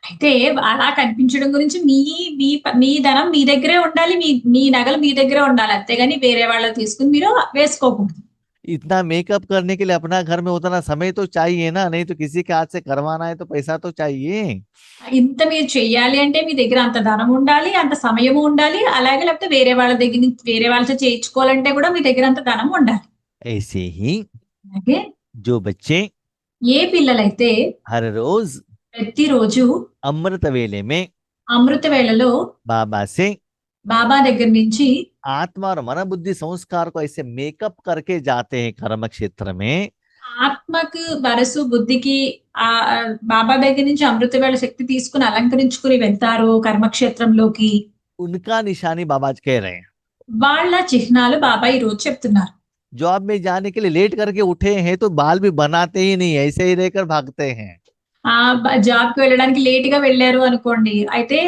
అయితే అలా కనిపించడం గురించి మీ మీ మీ ధనం మీ దగ్గరే ఉండాలి. మీ మీ నగలు మీ దగ్గరే ఉండాలి. అంతేగాని వేరే వాళ్ళవి తీసుకొని మీరు వేసుకోకూడదు. इतना मेकअप करने के लिए अपना घर में उतना समय तो चाहिए ना, नहीं तो किसी के हाथ से करवाना है तो पैसा तो चाहिए। ఇంత మీరు చెయ్యాలి అంటే మీ దగ్గర అంత ధనం ఉండాలి, అంత సమయము ఉండాలి. అలాగే లేకపోతే వేరే వాళ్ళ దగ్గర నుంచి వేరే వాళ్ళతో చేయించుకోవాలంటే కూడా మీ దగ్గర అంత ధనం ఉండాలి. ऐसे ही అలాగే जो बच्चे ఏ పిల్లలైతే हर रोज ప్రతిరోజు अमृत वेले में అమృత వేళలో बाबा से బాబా దగ్గర నుంచి आत्मा और मन बुद्धि संस्कार को ऐसे मेकअप करके जाते हैं कर्म क्षेत्र में, ఆత్మకు మనసు బుద్ధికి బాబా దగ్గర నుంచి అమృత వేళ శక్తి తీసుకుని అలంకరించుకుని వెళ్తారు కర్మక్షేత్రంలోకి. उनका निशानी बाबा आज कह रहे हैं। వాళ్ళ చిహ్నాలు బాబా ఈ రోజు చెప్తున్నారు. जॉब में जाने के लिए लेट करके उठे हैं तो बाल भी बनाते ही नहीं, ऐसे ही रहकर भागते हैं। జాబ్ కి వెళ్ళడానికి లేట్ గా వెళ్ళారు అనుకోండి, అయితే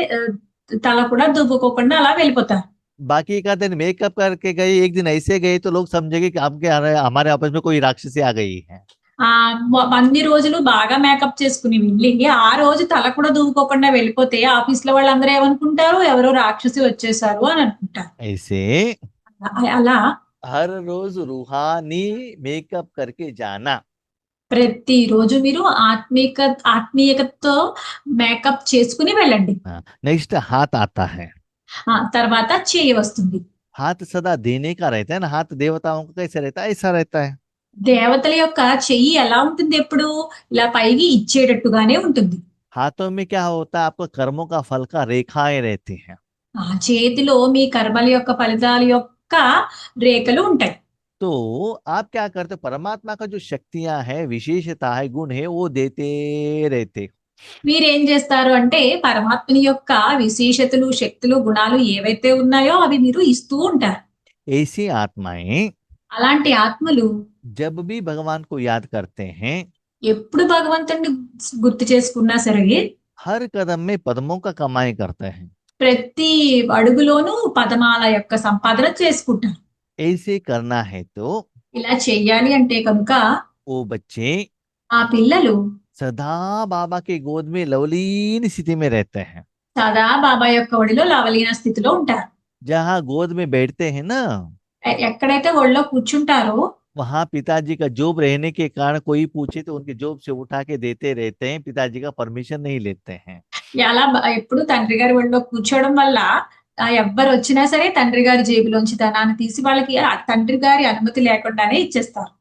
తల కూడా దువ్వుకోకుండా అలా వెళ్ళిపోతారు. बाकी का दिन मेकअप करके गए, एक दिन ऐसे गए तो लोग समझेंगे कि आपके हमारे आपस में कोई राक्षसी आ गई है। అన్ని రోజులు బాగా మేకప్ చేసుకుని వెళ్ళి ఆ రోజు తల కూడా దువ్వుకోకుండా వెళ్ళిపోతే ఆఫీస్ లో వాళ్ళందరూ ఏమనుకుంటారు, ఎవరో రాక్షసి వచ్చేసారు అని అనుకుంటారు. ऐसे అలా हर रोज रूहानी मेकअप करके जाना। ప్రతిరోజు మీరు ఆత్మీయతతో మేకప్ చేసుకుని వెళ్ళండి. नेक्स्ट हाथ आता है। తర్వాత చేయి వస్తుంది. हाथ सदा देने का रहता है ना, हाथ देवताओं का कैसे रहता है, ऐसा रहता है। దేవతల యొక్క చెయ్యి ఎలా ఉంటుంది, ఎప్పుడు ఇలా పైకి ఇచ్చేటట్టుగానే ఉంటుంది. हाथों में क्या होता है, आपको कर्मों का फल का रेखाएं रहती हैं। చేతిలో మీ కర్మల యొక్క ఫలితాల యొక్క రేఖలు ఉంటాయి. तो आप क्या करते हो, परमात्मा का जो शक्तियां है, विशेषता है, गुण है, वो देते रहते। మీరేం చేస్తారు అంటే పరమాత్మని యొక్క విశేషతలు, శక్తులు, గుణాలు ఏవైతే ఉన్నాయో అవి మీరు ఇస్తూ ఉంటారు. ऐसी आत्माएं అలాంటి ఆత్మలు जब भी भगवान को याद करते हैं, ఎప్పుడు భగవంతుడిని గుర్తు చేసుకున్నా సరే हर कदम में पद्मों का कमाई करते हैं। ప్రతి అడుగులోనూ పదమాల యొక్క సంపాదన చేసుకుంటారు. ऐसे करना है तो ఇలా చెయ్యాలి అంటే కనుక वो बच्चे ఆ పిల్లలు सदा बाबा के गोद में लवलीन स्थिति में रहते हैं। సదా బాబా యొక్క ఒడిలో లవలీన స్థితిలో ఉంటారు. जहाँ गोद में बैठते हैं ना, ఎక్కడైతే ఒళ్ళో కూర్చుంటారో वहां पिताजी का जॉब रहने के कारण कोई पूछे तो उनके जॉब से उठा के देते रहते हैं, पिताजी का परमिशन नहीं लेते हैं। అలా ఎప్పుడు తండ్రి గారి ఒళ్ళో కూర్చోవడం వల్ల ఎవ్వరు వచ్చినా సరే తండ్రి గారి జేబులోంచి ధనాన్ని తీసి వాళ్ళకి తండ్రి గారి అనుమతి లేకుండానే ఇచ్చేస్తారు.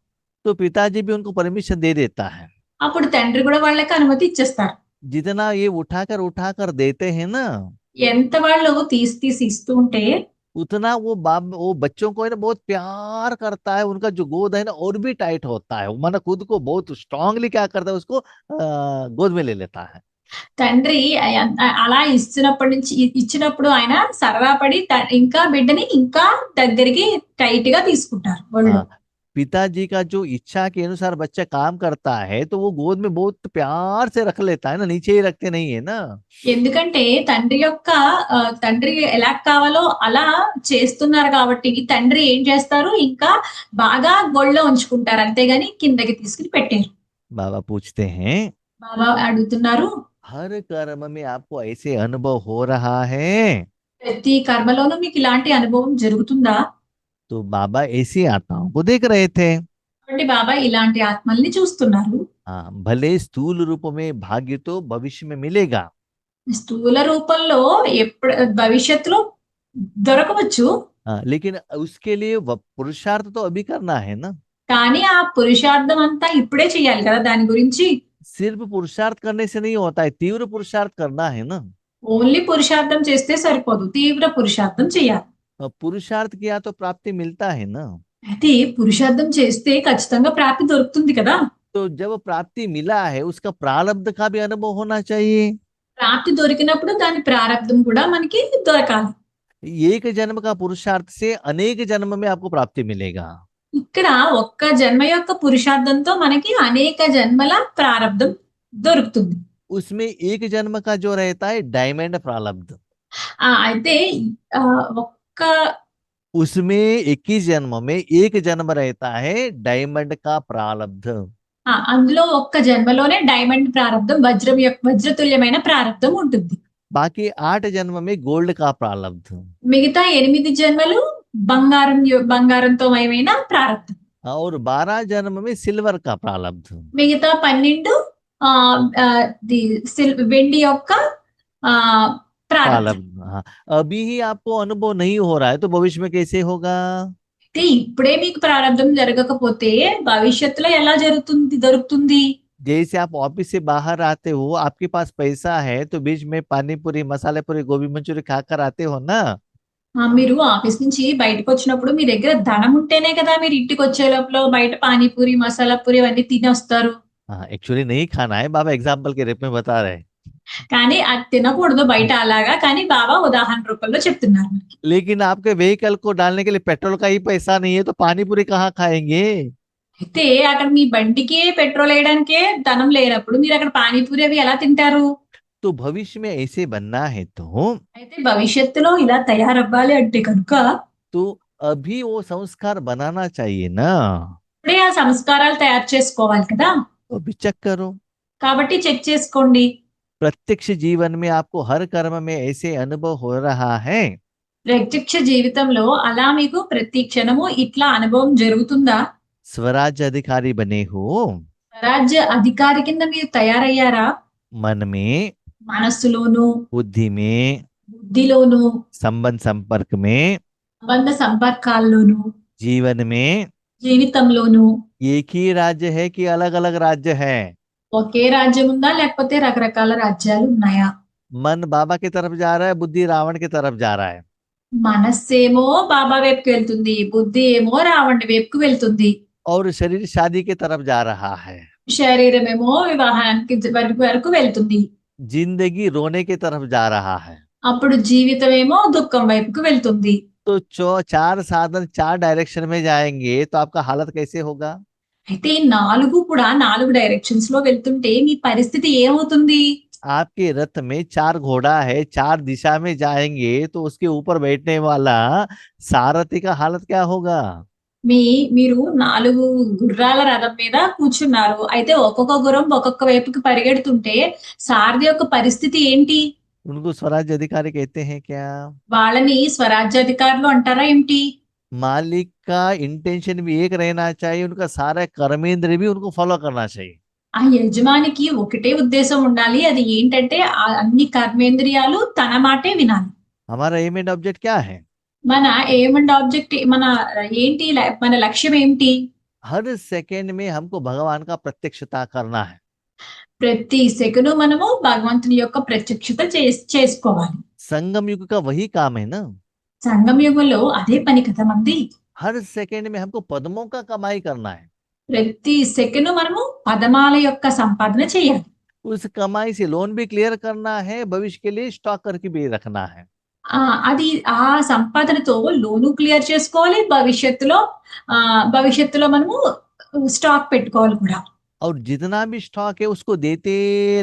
तो पिताजी भी उनको परमिशन दे देता है। అప్పుడు తండ్రి కూడా వాళ్ళకి అనుమతి ఇచ్చేస్తారు. जितना ये उठाकर देते हैं ना, ఎంత వాళ్ళు తీసి ఇస్తూ ఉంటే उतना वो बच्चों को है ना बहुत प्यार करता है, उनका जो गोद है ना और भी टाइट होता है, वो मन खुद को बहुत स्ट्रांगली क्या करता है, उसको गोद में ले लेता है। తండ్రి అలా ఇచ్చినప్పుడు ఆయన సరదా పడి ఇంకా బిడ్డని ఇంకా దగ్గరికి టైట్ గా తీసుకుంటారు వాళ్ళు. पिताजी का जो इच्छा के अनुसार बच्चा काम करता है तो वो गोद में बहुत प्यार से रख लेता है ना, नीचे ही रखते नहीं है ना। ఎందుకంటే తండ్రి ఎలా కావాలో అలా చేస్తున్నారు కాబట్టి తండ్రి ఏం చేస్తారు, ఇంకా బాగా గొళ్ళో ఉంచుకుంటారు, అంతేగాని కిందకి తీసుకుని పెట్టారు. बाबा पूछते हैं, బాబా అడుగుతున్నారు, हर कर्म में आपको ऐसे अनुभव हो रहा है? ప్రతి కర్మలోనూ మీకు ఇలాంటి అనుభవం జరుగుతుందా? तो बाबा ऐसी आत्माओं को देख रहे थे। కాబట్టి బాబా ఇలాంటి ఆత్మల్ని చూస్తున్నారు. भले स्थूल रूप में भाग्य तो भविष्य में मिलेगा, స్థూల రూపంలో భవిష్యత్తులో దొరకవచ్చు, लेकिन उसके लिए पुरुषार्थ तो अभी करना है ना। కానీ ఆ పురుషార్థం అంతా ఇప్పుడే చేయాలి కదా. దాని గురించి सिर्फ पुरुषार्थ करने से नहीं होता है, तीव्र पुरुषार्थ करना है ना। ఓన్లీ పురుషార్థం చేస్తే సరిపోదు, తీవ్ర పురుషార్థం చేయాలి. पुरुषार्थ किया तो प्राप्ति मिलता है ना। అయితే పురుషార్థం చేస్తే ఖచ్చితంగా ప్రాప్తి దొరుకుతుంది కదా. तो जब प्राप्ति मिला है उसका प्रारब्ध का भी अनुभव होना चाहिए। ప్రాప్తి దొరికినప్పుడు దాని ప్రారంధం కూడా మనకి దొరకాలి. एक जन्म का पुरुषार्थ से अनेक जन्म में आपको प्राप्ति मिलेगा। ఇక్కడ ఒక్క జన్మ యొక్క పురుషార్థంతో మనకి అనేక జన్మల ప్రారబ్ధం దొరుకుతుంది. उसमें एक जन्म का जो रहता है डायमंड प्रारब्ध, అయితే ఒక్క उसमें 21 जन्म में एक जन्म रहता है डायमंड का प्रारब्ध। అందులో ఒక్క జన్మలోనే డైమండ్ ప్రారబ్ధం వజ్రతుల్యమైన ప్రారబ్ధం ఉంటుంది. बाकी 8 जन्म में गोल्ड का प्रारब्ध, మిగతా 8 జన్మలు బంగారంతో మయమైన ప్రారబ్ధం, और 12 जन्म में सिल्वर का प्रारब्ध। మిగతా 12 ఆ, ఆ, వెండి యొక్క ఆ, ప్రారబ్ధం. प्रारब्ध, हाँ। अभी ही आपको अनुभव नहीं हो रहा है तो भविष्य में कैसे होगा? అయితే ఇప్పుడే మీకు ప్రారబ్ధం జరగకపోతే భవిష్యత్తులో ఎలా దొరుకుతుంది? जैसे आप ऑफिस से बाहर आते हो, आपके पास पैसा है तो बीच में पानी पूरी, मसाले पूरी, गोभी मंचूरी खाकर आते हो ना। మీరు ఆఫీస్ నుంచి బయటకు వచ్చినప్పుడు మీ దగ్గర ధనం ఉంటేనే కదా మీరు ఇంటికి వచ్చే లోపల బయట పానీపూరి, మసాలా పూరి అవన్నీ తిని వస్తారు. हाँ, एक्चुअली नहीं खाना है, बाबा एग्जाम्पल के रूप में बता रहे हैं। కానీ అది తినకూడదు బయట అలాగా, కానీ బాబా ఉదాహరణ రూపంలో చెప్తున్నారు మనకి. लेकिन आपके व्हीकल को डालने के लिए पेट्रोल का ही पैसा नहीं है तो पानी पूरी कहाँ खाएंगे? అయితే అక్కడ మీ బండికి పెట్రోల్ వేయడానికే ధనం లేనప్పుడు మీరు అక్కడ పానీపూరి అవి ఎలా తింటారు? तो भविष्य में ऐसे बनना है तो అయితే భవిష్యత్తులో ఇలా తయారవ్వాలి అంటే కనుక तो अभी वो संस्कार बनाना चाहिए ना। ఇప్పుడే ఆ సంస్కారాలు తయారు చేసుకోవాలి కదా. तो अभी चेक करो। కాబట్టి చెక్ చేసుకోండి. प्रत्यक्ष जीवन में आपको हर कर्म में ऐसे अनुभव हो रहा है। ప్రత్యక్ష జీవితంలో అలా మీకు ప్రతి క్షణము ఇట్లా అనుభవం జరుగుతుందా? स्वराज्य अधिकारी बने हो, స్వరాజ్య అధికారి కింద మీరు తయారయ్యారా? मन में, మనస్సులోను, बुद्धि में, బుద్ధిలోను, संबंध संपर्क में, సంబంధ సంపర్కాల్లోను, जीवन में జీవితంలోను एक ही राज्य है कि अलग अलग राज्य है? ఒకే రాజ్యం ఉందా లేకపోతే రకరకాల రాజ్యాలు ఉన్నాయా? मन बाबा की तरफ जा रहा है, बुद्धि रावण की तरफ जा रहा है। మనస్సేమో బాబా వైపుకి వెళ్తుంది, బుద్ధి ఏమో రావణుడి వైపుకు వెళ్తుంది, और शरीर शादी की तरफ जा रहा है। శరీరమేమో వివాహానికి వరకు వెళ్తుంది. जिंदगी रोने की तरफ जा रहा है। అప్పుడు జీవితం ఏమో దుఃఖం వైపుకు వెళ్తుంది. तो चार साधन 4 डायरेक्शन में जाएंगे तो आपका हालत कैसे होगा? అయితే ఈ 4 కూడా 4 డైరెక్షన్స్ లో వెళ్తుంటే మీ పరిస్థితి ఏమవుతుంది? आपके रथ में 4 घोड़ा है, 4 दिशा में जाएंगे तो उसके ऊपर बैठने वाला सारथी का हालत क्या होगा? మీరు 4 గుర్రాల రథం మీద కూర్చున్నారు. అయితే ఒక్కొక్క గుర్రం ఒక్కొక్క వైపుకి పరిగెడుతుంటే సారథి యొక్క పరిస్థితి ఏంటి? उनको स्वराज्य अधिकारी कहते हैं क्या? వాళ్ళని స్వరాజ్యాధికారులు అంటారా ఏమిటి? मालिक का इंटेंशन भी एक रहना चाहिए, उनका सारा कर्मेंद्र भी उनको फॉलो करना चाहिए। ఆ యజమానికి ఒకటే ఉద్దేశం ఉండాలి, అది ఏంటంటే అన్ని కర్మేంద్రియాలు తన మాటే వినాలి. हमारा एम एंड ऑब्जेक्ट क्या है? మన ఎయిమ్ అండ్ ఆబ్జెక్ట్ మన లక్ష్యం ఏంటి? हर सेकंड में हमको भगवान का प्रत्यक्षता करना है। ప్రతి సెకను మనము భగవంతుని యొక్క ప్రత్యక్షత చేసుకోవాలి. संगम युग का वही काम है ना। సంగమ యుగంలో అదే పని కదా మంది. हर सेकंड में हमको पद्मों का कमाई करना है। ప్రతి సెకను మనము పదమాల యొక్క సంపాదన చేయాలి. उस कमाई से लोन भी क्लियर करना है, भविष्य के लिए स्टॉक करके भी रखना है। అది ఆ సంపాదనతో లోను క్లియర్ చేసుకోవాలి, భవిష్యత్తులో మనము స్టాక్ పెట్టుకోవాలి కూడా. और जितना भी स्टॉक है उसको देते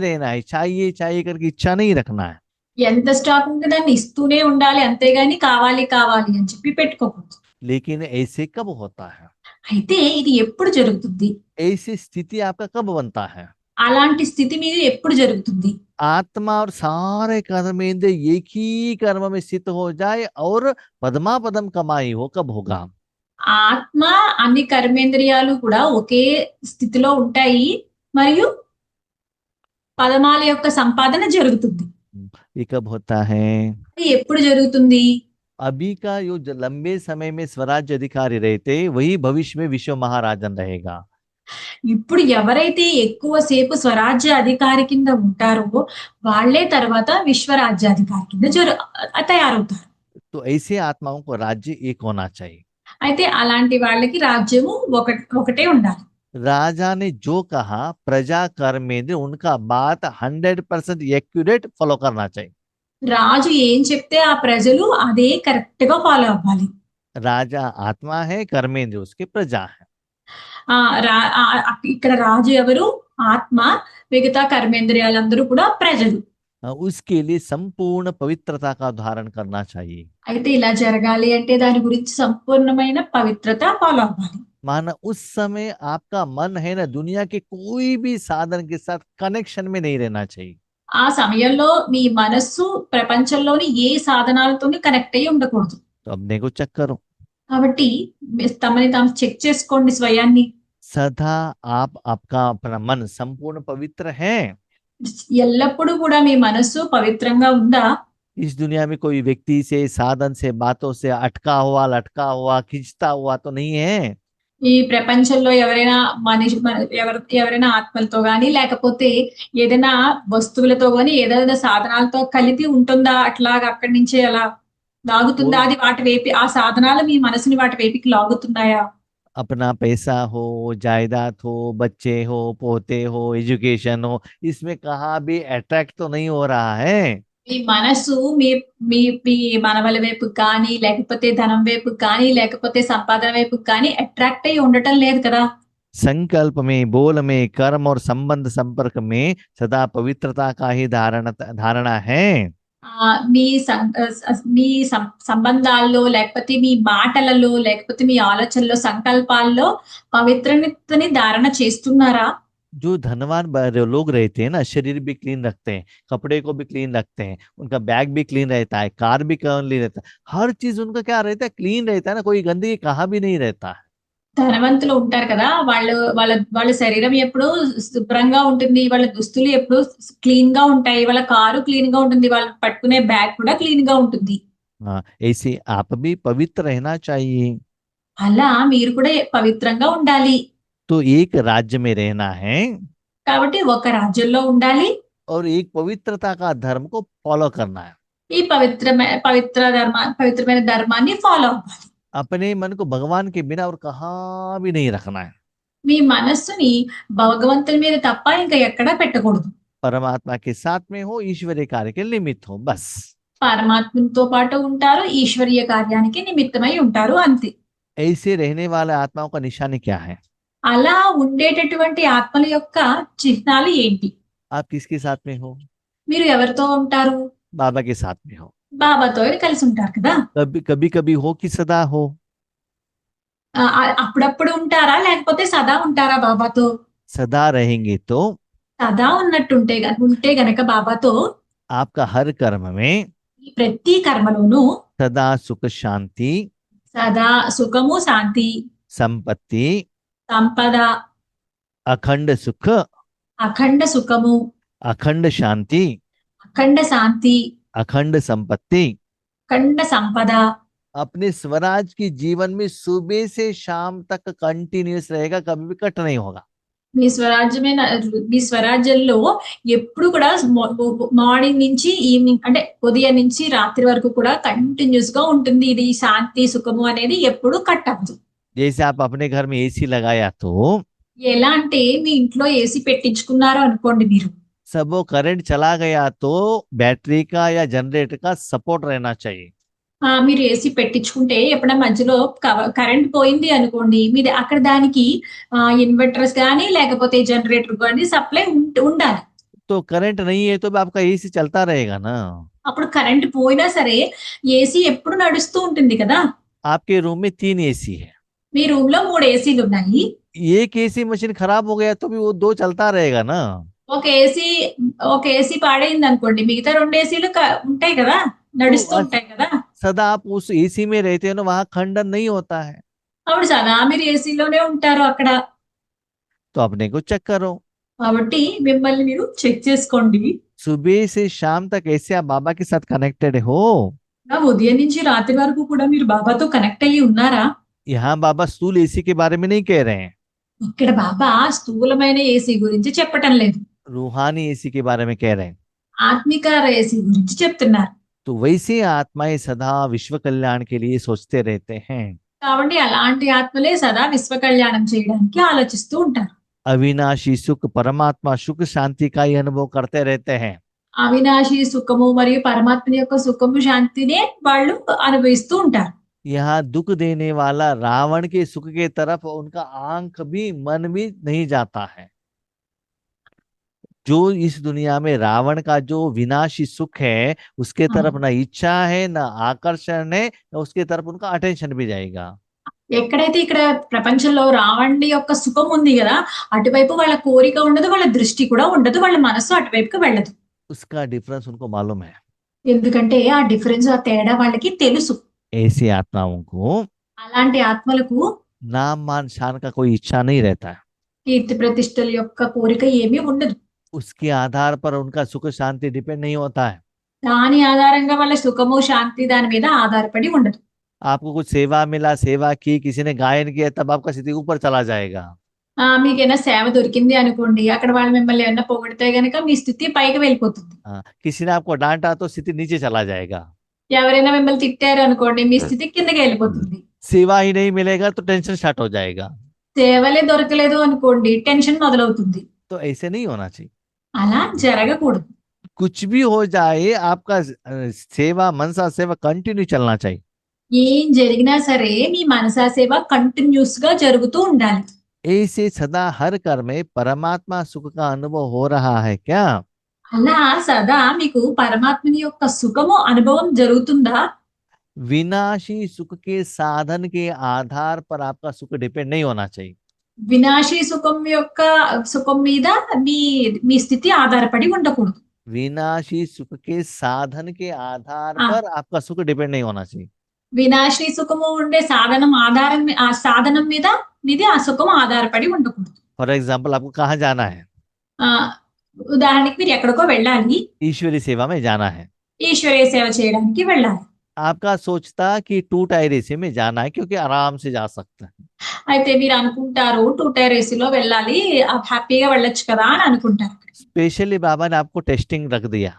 रहना है, चाहिए चाहिए करके इच्छा नहीं रखना है। ఎంత స్టాక్ ఉంటే దాన్ని ఇస్తూనే ఉండాలి, అంతేగాని కావాలి కావాలి అని చెప్పి పెట్టుకోకూడదు. लेकिन ऐसे कब होता है? అయితే ఇది ఎప్పుడు జరుగుతుంది? ऐसी स्थिति आपका कब बनता है? అలాంటి స్థితి మీద ఎప్పుడు జరుగుతుంది? आत्मा और सारे कर्मेंद्र एक ही कर्म में स्थित हो जाए और पद्मा पदम कमाई हो, कब होगा? ఆత్మ అన్ని కర్మేంద్రియాలు కూడా ఒకే స్థితిలో ఉంటాయి మరియు పదమాల యొక్క సంపాదన జరుగుతుంది. ये कब होता है? అది ఎప్పుడు జరుగుతుంది? अभी का जो लंबे समय में स्वराज्य अधिकारी रहते वही भविष्य में विश्व महाराजन रहेगा। ఇప్పుడు ఎవరైతే ఎక్కువ సేపు స్వరాజ్య అధికారి కింద ఉంటారో వాళ్ళే తర్వాత విశ్వరాజ్యాధికారి కింద తయారవుతారు. तो ऐसे आत्माओं को राज्य एक होना चाहिए। అయితే అలాంటి వాళ్ళకి రాజ్యము ఒకటే ఉండాలి. राजा ने जो कहा प्रजा कर्मेंद्र उनका बात 100% एक्यूरेट फॉलो करना चाहिए। రాజు ఏం చెప్తే ఆ ప్రజలు అదే కరెక్ట్ గా ఫాలో అవ్వాలి. राजा आत्मा है, कर्मेंद्र उसकी प्रजा है। ఆ ఇక్కడ రాజు ఎవరు? ఆత్మ. మిగతా కర్మేంద్రియాలందరూ కూడా ప్రజలు. उसके लिए संपूर्ण पवित्रता का धारण करना चाहिए। అయితే ఇలా జరగాలి అంటే దాని గురించి సంపూర్ణమైన పవిత్రత ఫాలో అవ్వాలి. माना उस समय आपका मन है ना, दुनिया के कोई भी साधन के साथ कनेक्शन में नहीं रहना चाहिए। ఆ సమయంలో మీ మనస్సు ప్రపంచంలోని ఏ సాధనాలతోని కనెక్ట్ అయ్యి ఉండకూడదు. तो अपने को चेक करो, కాబట్టి తమని తాము చెక్ చేసుకోండి స్వయాన్ని. सदा आप आपका अपना मन संपूर्ण पवित्र है। ఎల్లప్పుడూ కూడా మీ మనస్సు పవిత్రంగా ఉందా? इस दुनिया में कोई व्यक्ति से, साधन से, बातों से अटका हुआ, लटका हुआ, खींचता हुआ तो नहीं है। ఈ ప్రపంచంలో ఎవరైనా ఎవరైనా ఆత్మలతో గాని లేకపోతే ఏదైనా వస్తువులతో గాని ఏదైనా సాధనాలతో కలిపి ఉంటుందా? అట్లాగా అక్కడి నుంచే అలా లాగుతుందా? అది వాటి వైపు ఆ సాధనాలు మీ మనసుని వాటి వైపుకి లాగుతున్నాయా? अपना पैसा हो, जायदाद हो, बच्चे हो, पोते हो, एजुकेशन हो, इसमें कहाँ भी अट्रैक्ट तो नहीं हो रहा है। మీ మనసు మీ మీ మీ మనవల వైపు కానీ లేకపోతే ధనం వైపు కానీ లేకపోతే సంపాదన వైపు కానీ అట్రాక్ట్ అయ్యి ఉండటం లేదు కదా. संकल्प में, बोल में, कर्म और संबंध संपर्क में सदा पवित्रता का ही धारणा है। మీ సంబంధాల్లో లేకపోతే మీ మాటలలో లేకపోతే మీ ఆలోచనలో సంకల్పాల్లో పవిత్రతని ధారణ చేస్తున్నారా? जो धनवान लोग रहते हैं ना, शरीर भी क्लीन रखते हैं, कपड़े को भी क्लीन रखते हैं, उनका बैग भी क्लीन रहता है, कार भी क्लीन रहता है, हर चीज उनका क्या रहता है, क्लीन रहता है ना, कोई गंदगी कहाँ भी नहीं रहता है। ధనవంతులు ఉంటారు కదా, వాళ్ళు వాళ్ళ వాళ్ళ శరీరం ఎప్పుడు శుభ్రంగా ఉంటుంది, వాళ్ళ దుస్తులు ఎప్పుడు క్లీన్ గా ఉంటాయి, వాళ్ళ కారు క్లీన్ గా ఉంటుంది, వాళ్ళు పట్టుకునే బ్యాగ్ కూడా క్లీన్ గా ఉంటుంది. ऐसे आप भी पवित्र रहना चाहिए। అలా మీరు కూడా పవిత్రంగా ఉండాలి. तो एक राज्य में रहना है కాబట్టి ఒక రాజ్యంలో ఉండాలి. और एक पवित्रता का धर्म को फॉलो करना है। ఈ పవిత్రమైన ధర్మాన్ని ఫాలో అవ్వాలి. अपने मन को भगवान के बिना और कहाँ भी नहीं रखना है। మీ మనస్సుని భగవంతుని మీద తప్ప ఇంకా ఎక్కడా పెట్టకూడదు. परमात्मा के साथ में हो, ईश्वरीय कार्य के निमित्त हो, बस। పరమాత్మతో పాటు ఉంటారు, ఈశ్వరీయ కార్యానికి నిమిత్తమై ఉంటారు, అంతే. ऐसे रहने वाले आत्माओं का निशानी क्या है? అలా ఉండేటటువంటి ఆత్మల యొక్క చిహ్నాలు ఏంటి? आप किसके साथ में हो? మీరు ఎవరితో ఉంటారు? बाबा के साथ में हो। బాబాతో కలిసి ఉంటారు కదా. कभी कभी हो कि सदा हो? అప్పుడప్పుడు ఉంటారా లేకపోతే సదా ఉంటారా బాబాతో? सदा रहेंगे तो సదా ఉంటే గనక బాబాతో आपका हर कर्म में ప్రతి కర్మలోనూ सदा सुख शांति, సదా సుఖము, శాంతి, संपत्ति, సంపద, अखंड सुख, అఖండ సుఖము, अखंड शांति, అఖండ శాంతి, अखंड संपत्ति అఖండ సంపద अपने स्वराज की जीवन में सुबह से शाम तक कंटिन्यूस रहेगा, कभी भी कट नहीं होगा। మీ స్వరాజ్యంలో ఎప్పుడు కూడా మార్నింగ్ నుంచి ఈవినింగ్ అంటే ఉదయం నుంచి రాత్రి వరకు కూడా కంటిన్యూస్ గా ఉంటుంది. ఇది శాంతి సుఖము అనేది ఎప్పుడు కట్ అవ్వదు. जैसे आप अपने घर में एसी लगाया तो ఎలా అంటే మీ ఇంట్లో ఏసీ పెట్టించుకున్నారు అనుకోండి, మీరు सब वो करंट चला गया तो बैटरी का या जनरेटर का सपोर्ट रहना चाहिए। మీరు ఏసీ పెట్టించుకుంటే ఎప్పుడైనా మధ్యలో కరెంట్ పోయింది అనుకోండి, మీది అక్కడ దానికి ఇన్వర్టర్స్ కానీ లేకపోతే జనరేటర్ కానీ సప్లై ఉండాలి. तो करंट नहीं है तो भी आपका एसी चलता रहेगा ना। అప్పుడు కరెంట్ పోయినా సరే ఏసీ ఎప్పుడు నడుస్తూ ఉంటుంది కదా. आपके रूम में 3 एसी है, మీ రూమ్ లో 3 ఏసీలు ఉన్నాయి. एक एसी मशीन खराब हो गया तो भी वो 2 चलता रहेगा ना। ఒక ఏసీ పాడైంది అనుకోండి, మిగతా 2 ఏసీలు ఉంటాయి కదా, నడుస్తూ ఉంటాయి కదా. सदा आप उस एसी में रहते हो ना, वहां खंडन नहीं होता है। అప్పుడు సదా మీరు ఏసీలోనే ఉంటారు అక్కడ. तो अपने को चेक करो, కాబట్టి మిమ్మల్ని మీరు చెక్ చేసుకోండి. सुबह से शाम तक ऐसे आप बाबा के साथ कनेक्टेड हो? ఉదయం నుంచి రాత్రి వరకు కూడా మీరు బాబాతో కనెక్ట్ అయ్యి ఉన్నారా? यहाँ बाबा स्थूल एसी के बारे में नहीं कह रहे हैं, ఇక్కడ బాబా స్థూలమైన ఏసీ గురించి చెప్పటం లేదు, रूहानी एसी के बारे में कह रहे हैं। ఆత్మిక ఏసీ గురించి చెప్తున్నారు. तो वैसे आत्माएं सदा विश्व कल्याण के लिए सोचते रहते हैं। కాబట్టి అలాంటి ఆత్మలే సదా విశ్వ కళ్యాణం చేయడానికి ఆలోచిస్తూ ఉంటారు. अविनाशी सुख, परमात्मा सुख शांति का ही अनुभव करते रहते हैं। అవినాశి సుఖము మరియు పరమాత్మ యొక్క సుఖము శాంతినే వాళ్ళు అనుభవిస్తూ ఉంటారు. यहाँ दुख देने वाला रावण के सुख के तरफ उनका आंख भी मन भी नहीं जाता है। जो इस दुनिया में रावण का जो विनाशी सुख है उसके तरफ ना इच्छा है ना आकर्षण है, ना उसके तरफ उनका अटेंशन भी जाएगा। ఎక్కడైతే ఇక్కడ ప్రపంచంలో రావణుడి యొక్క సుఖం ఉంది కదా, అటువైపు వాళ్ళ కోరిక ఉండదు, వాళ్ళ దృష్టి కూడా ఉండదు, వాళ్ళ మనసు అటువైపుకి వెళ్ళదు. उसका डिफरेंस उनको मालूम है। ఎందుకంటే ఆ డిఫరెన్స్, ఆ తేడా వాళ్ళకి తెలుసు. ऐसी आत्माओं को అలాంటి ఆత్మలకు नाम मान शान का कोई इच्छा नहीं रहता है। కీర్తి ప్రతిష్టల యొక్క కోరిక ఏమీ ఉండదు. उसके आधार पर उनका सुख शांति डिपेंड नहीं होता है। దాని ఆధారంగా వాళ్ళ సుఖము శాంతి దాని మీద ఆధారపడి ఉండదు. आपको कुछ सेवा मिला, सेवा की, किसी ने गायन किया, तब आपका स्थिति ऊपर चला जाएगा। మీకైనా సేవ దొరికింది అనుకోండి, అక్కడ వాళ్ళు మిమ్మల్ని ఏమన్నా పొగిడితే గనక మీ స్థితి పైకి వెళ్ళిపోతుంది. किसी ने आपको डांटा तो स्थिति नीचे चला जाएगा। ఎవరైనా మిమ్మల్ని తిట్టారు అనుకోండి, మీ స్థితి కిందకి వెళ్ళిపోతుంది. सेवा ही नहीं मिलेगा तो टेंशन स्टार्ट हो जाएगा। సేవలే దొరకలేదు అనుకోండి, టెన్షన్ మొదలవుతుంది. तो ऐसे नहीं होना चाहिए। అలా జరగకూడదు. कुछ भी हो जाए आपका सेवा मनसा सेवा कंटिन्यू चलना चाहिए। ఏం జరిగినా సరే మీ మనసా సేవ కంటిన్యూస్ గా జరుగుతూ ఉండాలి. ऐसे सदा हर कर में परमात्मा सुख का अनुभव हो रहा है क्या? అలా సదా మీకు పరమాత్మని యొక్క సుఖము అనుభవం జరుగుతుందా? विनाशी सुख के साधन के आधार पर आपका सुख डिपेंड नहीं होना चाहिए। వినాశీ సుఖం మీద మీ మీ స్థితి ఆధారపడి ఉండకూడదు. विनाशी सुख के साधन के आधार हाँ। पर आपका सुख डिपेंड नहीं होना चाहिए। వినాశీ సుఖము ఉండే ఆ సాధనం మీద మీది ఆ సుఖం ఆధారపడి ఉండకూడదు. फॉर एग्जाम्पल आपको कहाँ जाना है? ఆ ఉదాహరణకి మీరు ఎక్కడికో వెళ్ళాలి, ईश्वरी सेवा में जाना है। ఈశ్వరీయ సేవ చేయడానికి వెళ్ళాలి. आपका सोचता कि 2 टायर एसी में जाना है क्योंकि आराम से जा सकते हैं। అయితే మీరు అనుకుంటారు 2 టైర్ ఏసీలో వెళ్ళాలి, హ్యాపీగా వెళ్ళొచ్చు కదా అని అనుకుంటారు. स्पेशली बाबा ने आपको टेस्टिंग रख दिया।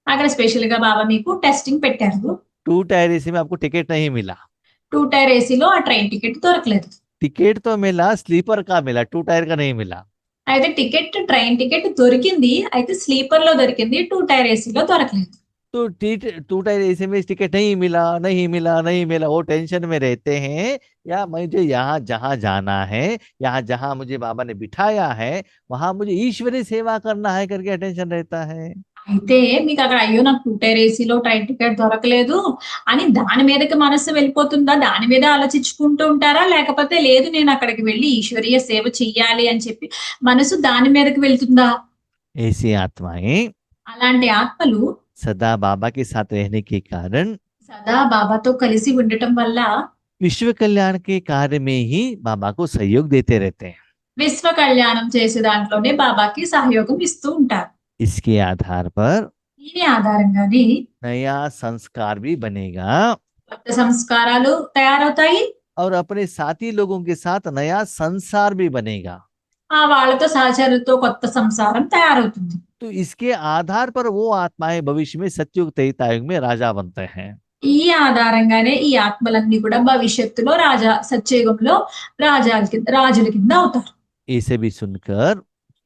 అక్కడ స్పెషల్ గా బాబా మీకు టెస్టింగ్ పెట్టారు. 2 टायर एसी में आपको टिकट नहीं मिला। 2 టైర్ ఏసీలో ఆ ట్రైన్ టికెట్ దొరకలేదు. टिकट तो मिला, स्लीपर का मिला, 2 टायर का नहीं मिला। అయితే ట్రైన్ టికెట్ దొరికింది, అయితే స్లీపర్ లో దొరికింది, 2 టైర్ ఏసీలో దొరకలేదు. तो 2 टायर एसी में टिकट नहीं मिला, नहीं मिला, नहीं मिला, वो टेंशन में रहते हैं। या मुझे यहाँ जहाँ जाना है, यहाँ जहाँ मुझे बाबा ने बिठाया है वहां मुझे ईश्वरी सेवा करना है करके टेंशन रहता है। అయితే మీకు అక్కడ అయ్యో నాకు 2 టైర్ ఏసీలో ట్రైన్ టికెట్ దొరకలేదు అని దాని మీదకి మనసు వెళ్ళిపోతుందా? దాని మీద ఆలోచించుకుంటూ ఉంటారా? లేకపోతే లేదు నేను అక్కడికి వెళ్ళి ఈశ్వరీయ సేవ చెయ్యాలి అని చెప్పి మనసు దాని మీదకి వెళ్తుందా? ऐसी आत्माएं అలాంటి ఆత్మలు सदा बाबा के साथ रहने के कारण సదా బాబాతో కలిసి ఉండటం వల్ల विश्व कल्याण के कार्य में ही बाबा को सहयोग देते रहते हैं। విశ్వ కళ్యాణం చేసే దాంట్లోనే బాబాకి సహయోగం ఇస్తూ ఉంటారు. इसके आधार पर దీని ఆధారంగానే नया संस्कार भी बनेगा కొత్త సంస్కారాలు తయారవుతాయి. और अपने साथी लोगों के साथ नया संसार भी बनेगा। వాళ్ళతో సహచరులతో కొత్త సంసారం తయారవుతుంది. तो इसके आधार पर वो आत्माएं भविष्य में सतयुग त्रेतायुग में राजा बनते हैं। ఈ ఆధారంగానే ఈ ఆత్మలన్నీ కూడా భవిష్యత్తులో సత్యయుగంలో రాజుల కింద అవుతారు. इसे भी सुनकर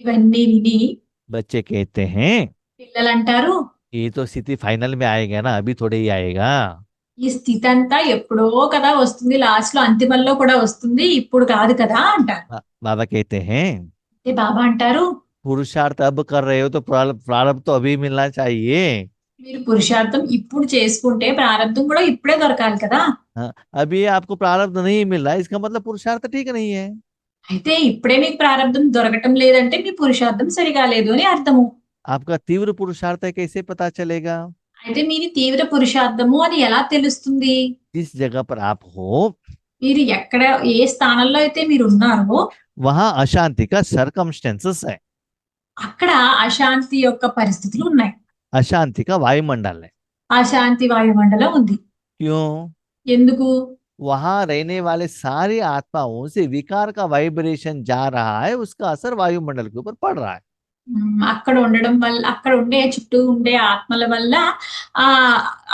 ఇవన్నీ విని बच्चे कहते हैं పిల్లలు అంటారు, ये तो स्थिति फाइनल में आएगा ना, अभी थोड़े ही आएगा। ఈ స్థితి అంతా ఎప్పుడో కదా వస్తుంది, లాస్ట్ లో అంతిమంలో కూడా వస్తుంది, ఇప్పుడు కాదు కదా అంటారు. बाबा कहते हैं బాబా అంటారు, पुरुषार्थ अब कर रहे हो तो प्रारब्ध तो अभी मिलना चाहिए। మీరు పురుషార్థం ఇప్పుడు చేసుకుంటే ప్రారంభం కూడా ఇప్పుడే దొరకాలి కదా. अभी आपको प्रारब्ध नहीं मिल रहा है, इसका मतलब पुरुषार्थ ठीक नहीं है। అయితే ఇప్పుడే మీకు ప్రారంభం దొరకటం లేదంటే మీ పురుషార్థం సరిగా లేదు అని అర్థము. आपका तीव्र पुरुषार्थ है कैसे पता चलेगा? అయితే మీది తీవ్ర పురుషార్థము అని ఎలా తెలుస్తుంది? जिस जगह पर आप हो మీరు ఎక్కడ ఏ స్థానంలో అయితే మీరు ఉన్నారో वहां अशांति का सर्कमस्टेंसेस है, అక్కడ అశాంతి యొక్క పరిస్థితులు ఉన్నాయి, अशांति का वायुमंडल है। అశాంతి వాయుమండలం ఉంది. क्यों? ఎందుకు? वहां रहने वाले सारी आत्माओं से विकार का वाइब्रेशन जा रहा है, उसका असर वायुमंडल के ऊपर पड़ रहा है। అక్కడ ఉండడం వల్ల, అక్కడ ఉండే చుట్టూ ఉండే ఆత్మల వల్ల ఆ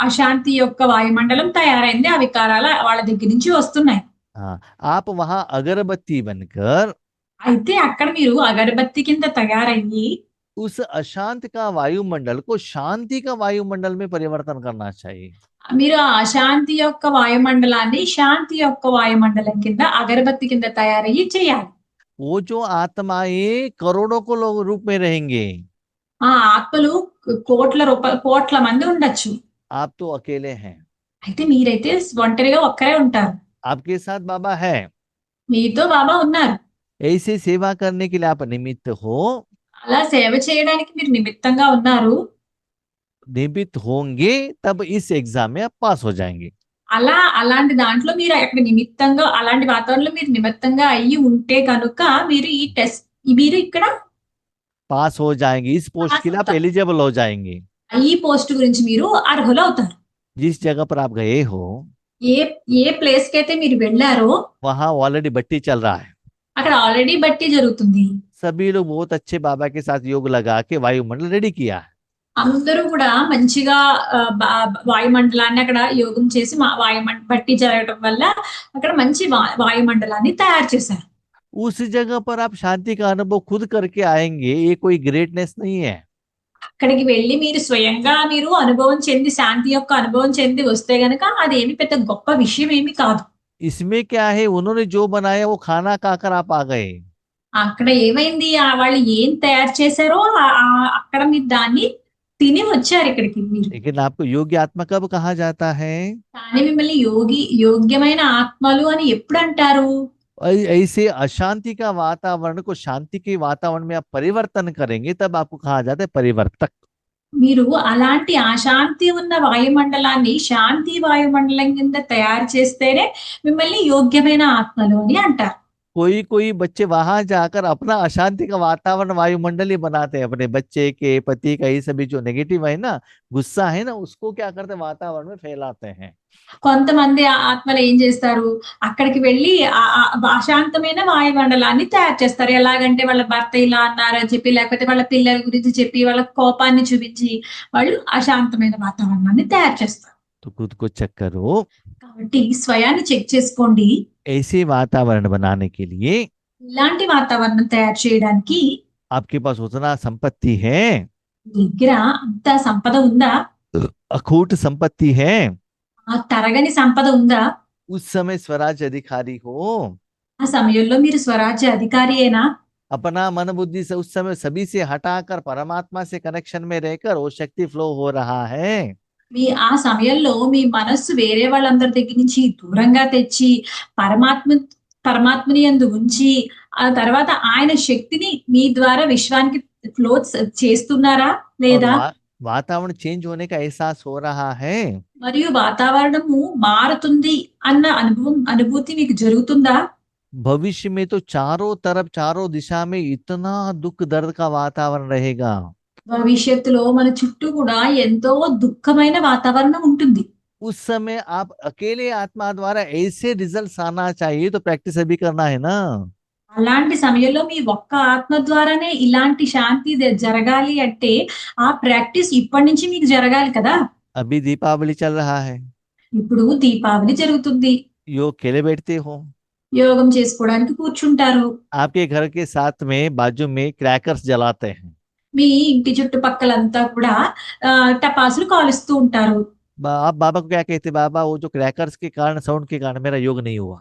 అశాంతి యొక్క వాయుమండలం తయారైంది, ఆ వికారాలు వాళ్ళ దగ్గర నుంచి వస్తున్నాయి. आप वहां अगरबत्ती बनकर అయితే అక్కడ మీరు అగరబత్తి కింద తయారయ్యి उस अशांत का वायुमंडल को शांति का वायुमंडल में परिवर्तन करना चाहिए। మీరు ఆ అశాంతి యొక్క వాయుమండలాన్ని శాంతి యొక్క వాయుమండలం కింద అగరబత్తి కింద తయారయ్యి చేయాలి. वो जो आत्माएं करोड़ों को लोग रूप में रहेंगे, ఆ ఆత్మలు కోట్ల మంది ఉండొచ్చు. आप तो अकेले हैं, అయితే మీరైతే ఒంటరిగా ఒక్కరే ఉంటారు. आपके साथ बाबा है। మీతో బాబా ఉన్నారు. ऐसे सेवा करने के लिए आप निमित्त हो, అలా సేవ చేయడానికి మీరు నిమిత్తంగా ఉన్నారు. निमित्त होंगे तब इस एग्जाम में आप पास हो जाएंगे। అలాంటి దాంట్లో మీరు అక్కడ నిమిత్తంగా అలాంటి వాతావరణంలో మీరు నిమిత్తంగా అయ్యి ఉంటే కనుక మీరు ఇక్కడ पास हो जाएंगे, इस पोस्ट पास के लिए आप होता- एलिजिबल हो जाएंगे। ఈ పోస్ట్ గురించి మీరు అర్హులు అవుతారు. जिस जगह पर आप गए हो ఏ ఏ ప్లేస్ కి అయితే మీరు వెళ్ళారో वहां ऑलरेडी बट्टी चल रहा है। అక్కడ ఆల్రెడీ బట్టి జరుగుతుంది. सभी लोग बहुत अच्छे बाबा के साथ योग लगा के वायुमंडल रेडी किया है। అందరూ కూడా మంచిగా వాయుమండలాన్ని అక్కడ యోగం చేసి బట్టి జరగడం వల్ల అక్కడ మంచి వాయుమండలాన్ని తయారు చేశారు. उस जगह पर आप शांति का अनुभव खुद करके आएंगे, ये कोई ग्रेटनेस नहीं है। అక్కడికి వెళ్ళి మీరు స్వయంగా మీరు అనుభవం చెంది శాంతి యొక్క అనుభవం చెంది వస్తే గనక అదేమి పెద్ద గొప్ప విషయం ఏమి కాదు. इसमें क्या है, उन्होंने जो बनाया वो खाना खाकर आप आ गए। అక్కడ ఏమైంది వాళ్ళు ఏం తయారు చేశారో అక్కడ మీరు దాన్ని తిని వచ్చారు ఇక్కడికి మీరు. लेकिन आपको योग्य आत्मा कब कहा जाता है? కానీ మిమ్మల్ని యోగ్యమైన ఆత్మలు అని ఎప్పుడు అంటారు? ऐसे अशांति का वातावरण को शांति के वातावरण में आप परिवर्तन करेंगे तब आपको कहा जाता है परिवर्तक। మీరు అలాంటి అశాంతి ఉన్న వాయుమండలాన్ని శాంతి వాయుమండలం కింద తయారు చేస్తేనే మిమ్మల్ని యోగ్యమైన ఆత్మలు అని అంటారు. कोई बच्चे वहां जाकर अपना अशांति का वातावरण वायुमंडल ही बनाते हैं, अपने बच्चे के पति का, ये सभी जो नेगेटिव है ना, गुस्सा है ना, उसको क्या करते हैं वातावरण में फैलाते हैं। కొంతమంది ఆత్మలు ఏం చేస్తారు, అక్కడికి వెళ్ళి అశాంతమైన వాయుమండలాన్ని తయారు చేస్తారు. ఎలాగంటే వాళ్ళ భర్త ఇలా అన్నారని చెప్పి, లేకపోతే వాళ్ళ పిల్లల గురించి చెప్పి, వాళ్ళ కోపాన్ని చూపించి వాళ్ళు అశాంతమైన వాతావరణాన్ని తయారు చేస్తారు. तो खुद को चेक करो, కాబట్టి స్వయాన్ని చెక్ చేసుకోండి. ऐसे वातावरण बनाने के लिए ఇలాంటి వాతావరణం తయారు చేయడానికి आपके पास उतना संपत्ति है, దగ్గర అంత సంపద ఉందా, अखूट संपत्ति है, ఆ తరగని సంపద ఉందా, उस समय स्वराज अधिकारी हो, ఆ సమయంలో మీరు స్వరాజ్య అధికారియేనా? अपना मन बुद्धि से उस समय सभी से हटाकर परमात्मा से कनेक्शन में रहकर वो शक्ति फ्लो हो रहा है। ఆ సమయంలో మీ మనస్సు వేరే వాళ్ళందరి దగ్గర నుంచి దూరంగా తెచ్చి పరమాత్మని యందు ఉంచి ఆ తర్వాత ఆయన శక్తిని మీ ద్వారా విశ్వానికి ఫ్లో చేస్తున్నారా లేదా? वातावरण चेंज होने का एहसास हो रहा है, మరియు వాతావరణము మారుతుంది అన్న అనుభూతి మీకు జరుగుతుందా? भविष्य में तो चारों तरफ चारों दिशा में इतना दुख दर्द का वातावरण रहेगा। భవిష్యత్తులో మన చుట్టూ కూడా ఎంతో దుఃఖమైన వాతావరణం ఉంటుంది. उस समय आप अकेले आत्मा द्वारा ऐसे रिजल्ट्स आना चाहिए, तो प्रैक्टिस अभी करना है ना। అలాంటి సమయంలో మీ ఒక్క ఆత్మ ద్వారానే ఇలాంటి శాంతి జరగాలి అంటే ఆ ప్రాక్టీస్ ఇప్పటి నుంచి మీకు జరగాలి కదా. अभी दीपावली चल रहा है, ఇప్పుడు దీపావళి జరుగుతుంది, योग खेले बैठते हो, యోగం చేసుకోవడానికి కూర్చుంటారు. आपके घर के साथ में बाजू में क्रैकर्स जलाते हैं। మీ ఇంటి చుట్టుపక్కలంతా కూడా టపాసులు కాలుస్తూ ఉంటారు. आप बाबा को क्या कहते? बाबा वो जो क्रैकर्स के कारण, साउंड के कारण मेरा योग नहीं हुआ।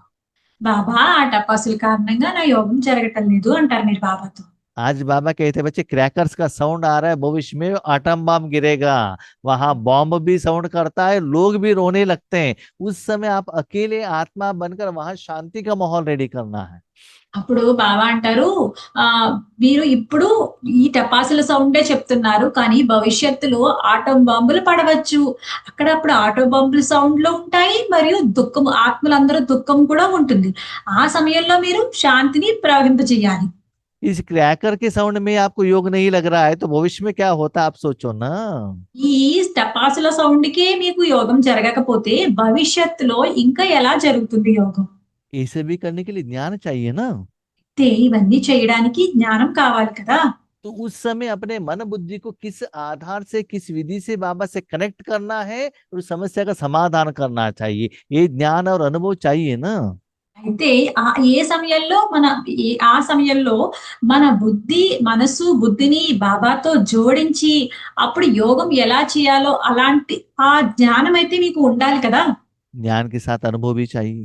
బాబా ఆ టపాసుల కారణంగా నా యోగం జరగటం లేదు అంటారు మీరు బాబాతో. आज बाबा कहते बच्चे क्रैकर्स का साउंड आ रहा है, भविष्य में आटम बम गिरेगा, वहां बॉम्ब भी साउंड करता है, लोग भी रोने लगते हैं। उस समय आप अकेले आत्मा बनकर वहां शांति का माहौल रेडी करना है। అప్పుడు బాబా అంటారు, మీరు ఇప్పుడు ఈ టపాసుల సౌండే చెప్తున్నారు, కానీ భవిష్యత్తులో ఆటం బాంబులు పడవచ్చు. అక్కడ అప్పుడు ఆటో బాంబుల సౌండ్లు ఉంటాయి, మరియు దుఃఖం, ఆత్మలందరూ దుఃఖం కూడా ఉంటుంది. ఆ సమయంలో మీరు శాంతిని ప్రవహింపజేయాలి. इस क्रैकर के साउंड में आपको योग नहीं लग रहा है, तो भविष्य में क्या होता है आप सोचो ना। ఈ టపాసుల సౌండ్ కే మీకు యోగం జరగకపోతే భవిష్యత్తులో ఇంకా ఎలా జరుగుతుంది యోగం? ऐसे भी करने के लिए ज्ञान चाहिए ना। ఇవన్నీ చేయడానికి జ్ఞానం కావాలి కదా. तो उस समय अपने मन बुद्धि को किस आधार से, किस विधि से बाबा से कनेक्ट करना है और समस्या का समाधान करना चाहिए, ये ज्ञान और अनुभव चाहिए ना। అయితే ఏ సమయంలో ఆ సమయంలో మన బుద్ధిని బాబాతో జోడించి అప్పుడు యోగం ఎలా చేయాలో అలాంటి ఆ జ్ఞానం అయితే మీకు ఉండాలి కదా! ज्ञान के साथ अनुभव भी चाहिए।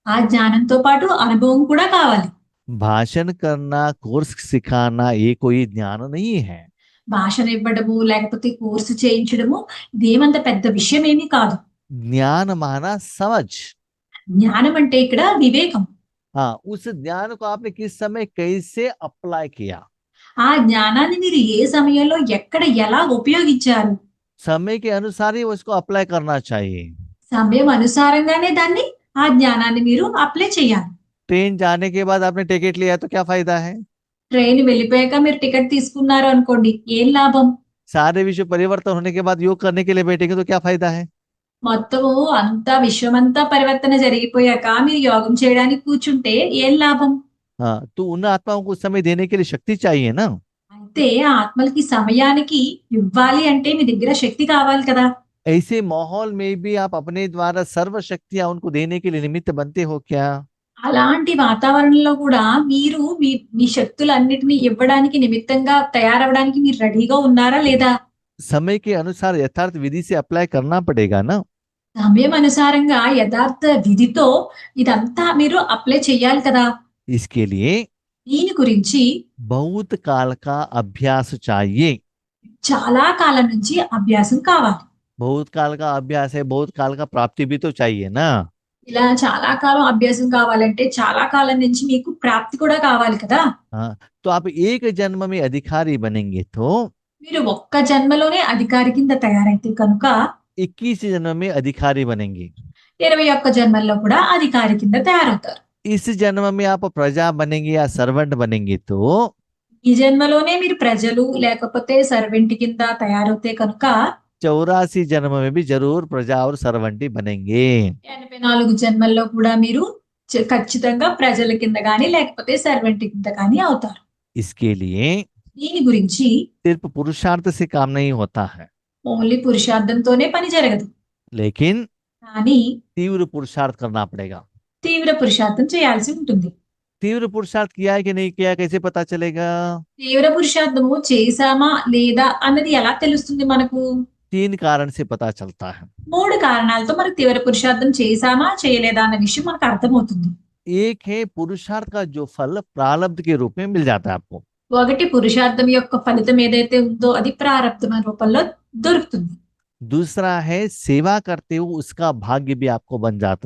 ఆ జ్ఞానంతో పాటు అనుభవం కూడా కావాలి. भाषण करना, कोर्स सिखाना ये कोई ज्ञान नहीं है। భాషణ ఇవ్వడము, లేకపోతే కోర్సు చేయించడము ఇదేమంత పెద్ద విషయం ఏమీ కాదు. ज्ञान माना समझ। జ్ఞానం అంటే ఇక్కడ వివేకం. हाँ, उस ज्ञान को आपने किस समय कैसे अप्लाई किया, ఆ జ్ఞానాన్ని మీరు ఏ సమయంలో, ఎక్కడ, ఎలా ఉపయోగించారు? समय के अनुसार ही उसको अप्लाई करना चाहिए। సమయం అనుసారంగానే ఆ జ్ఞానాన్ని మీరు అప్లై చేయాలి. ट्रेन जाने के बाद आपने टिकट लिया तो क्या फायदा है? ట్రైన్ వెళ్ళిపోయాక మీరు టికెట్ తీసుకున్నారు అనుకోండి, ఏం లాభం? सारे विश्व परिवर्तन होने के बाद योग करने के लिए बैठेंगे तो क्या फायदा है? మొత్తము అంతా విశ్వమంతా పరివర్తన జరిగిపోయాక మీరు యోగం చేయడానికి కూర్చుంటే ఏం లాభం? हाँ, तो उन आत्माओं को उस समय देने के लिए शक्ति चाहिए ना। అయితే ఆ ఆత్మలకి సమయానికి ఇవ్వాలి అంటే మీ దగ్గర శక్తి కావాలి కదా! ऐसे माहौल में भी आप अपने द्वारा सर्व शक्तियां उनको देने के लिए निमित्त बनते हो क्या? అలాంటి వాతావరణంలో కూడా మీరు మీ మీ శక్తులన్నిటిని ఇవ్వడానికి నిమిత్తంగా తయారవ్వడానికి మీరు రెడీగా ఉన్నారా లేదా? समय के अनुसार यथार्थ विधि से अप्लाई करना पड़ेगा ना। సమయం అనుసారంగా యథార్థ విధితో ఇదంతా మీరు అప్లై చేయాలి కదా! इसके लिए దీని గురించి बहुत काल का अभ्यास चाहिए। చాలా కాలం నుంచి అభ్యాసం కావాలి. बहुत काल का अभ्यास है, बहुत काल का प्राप्ति भी तो चाहिए ना। ఇలా చాలా కాలం అభ్యాసం కావాలంటే చాలా కాలం నుంచి మీకు ప్రాప్తి కూడా కావాలి కదా! हाँ, तो आप एक जन्म में अधिकारी बनेंगे तो మీరు ఒక్క జన్మలోనే అధికారి కింద తయారైతే కనుక 21 जन्म में अधिकारी बनेंगे। 21 జన్మల్లో కూడా అధికారి కింద తయారవుతారు. इस जन्म में आप प्रजा बनेंगे या सर्वेंट बनेंगे तो ఈ జన్మలోనే మీరు ప్రజలు లేకపోతే సర్వెంట్ కింద తయారవుతే కనుక 84 जन्म में भी जरूर प्रजा और सर्वेंट ही बनेंगे। 84 జన్మల్లో కూడా మీరు ఖచ్చితంగా ప్రజల కింద గాని లేకపోతే సర్వెంట్ కింద గాని అవుతారు. इसके लिए దీని గురించి सिर्फ पुरुषार्थ से काम नहीं होता है, ఓన్లీ పురుషార్థంతోనే పని జరగదు. लेकिन కానీ तीव्र पुरुषार्थ करना पड़ेगा। తీవ్ర పురుషార్థం చేయాల్సి ఉంటుంది. तीव्र पुरुषार्थ किया है कि नहीं किया कैसे पता चलेगा? తీవ్ర పురుషార్థము చేశామా లేదా అన్నది ఎలా తెలుస్తుంది మనకు? 3 कारण से पता चलता है। 3 కారణాలతో మనకు తీవ్ర పురుషార్థం చేశామా చేయలేదా అన్న విషయం మనకు అర్థమవుతుంది. एक है पुरुषार्थ का जो फल प्रारब्ध के रूप में मिल जाता है आपको। ఒకటి పురుషార్థం యొక్క ఫలితం ఏదైతే ఉందో అది ప్రారబ్ధమ రూపంలో దొరుకుతుంది. दूसरा है सेवा करते हो उसका भाग्य भी आपको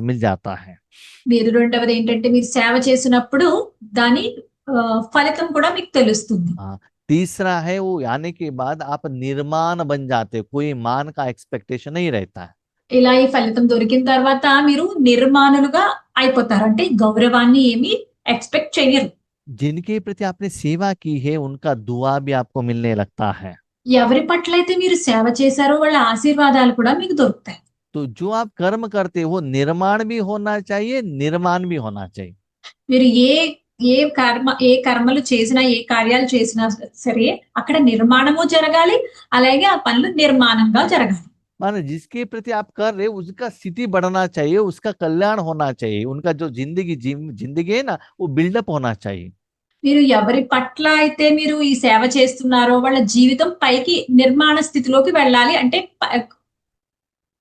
मिल जाता है। మీరు రెండవది ఏంటంటే మీరు సేవ చేసినప్పుడు దాని ఫలితం కూడా మీకు తెలుస్తుంది. हाँ, तीसरा है वो आने के बाद आप निर्माण बन जाते हो, कोई मान का एक्सपेक्टेशन नहीं रहता है। ఇలా ఈ ఫలితం దొరికిన తర్వాత మీరు నిర్మాణులుగా అయిపోతారు. అంటే గౌరవాన్ని ఏమి ఎక్స్పెక్ట్ చేయరు. जिनके प्रति आपने सेवा की है उनका दुआ भी आपको मिलने लगता है। ఎవరి పట్ల అయితే మీరు సేవ చేశారో వాళ్ళ ఆశీర్వాదాలు కూడా మీకు దొరుకుతాయి. तो जो आप कर्म करते हो निर्माण भी होना चाहिए, निर्माण भी होना चाहिए। మీరు ఏ కర్మలు చేసినా ఏ కార్యాలు చేసినా సరే అక్కడ నిర్మాణము జరగాలి, అలాగే ఆ పనులు నిర్మాణంగా జరగాలి. माने जिसके प्रति आप कर रहे हो उसका स्थिति बढ़ना चाहिए, उसका कल्याण होना चाहिए, उनका जो जिंदगी है ना वो बिल्डअप होना चाहिए। మీరు ఎవరి పట్ల అయితే మీరు ఈ సేవ చేస్తున్నారో వాళ్ళ జీవితం పైకి నిర్మాణ స్థితిలోకి వెళ్ళాలి. అంటే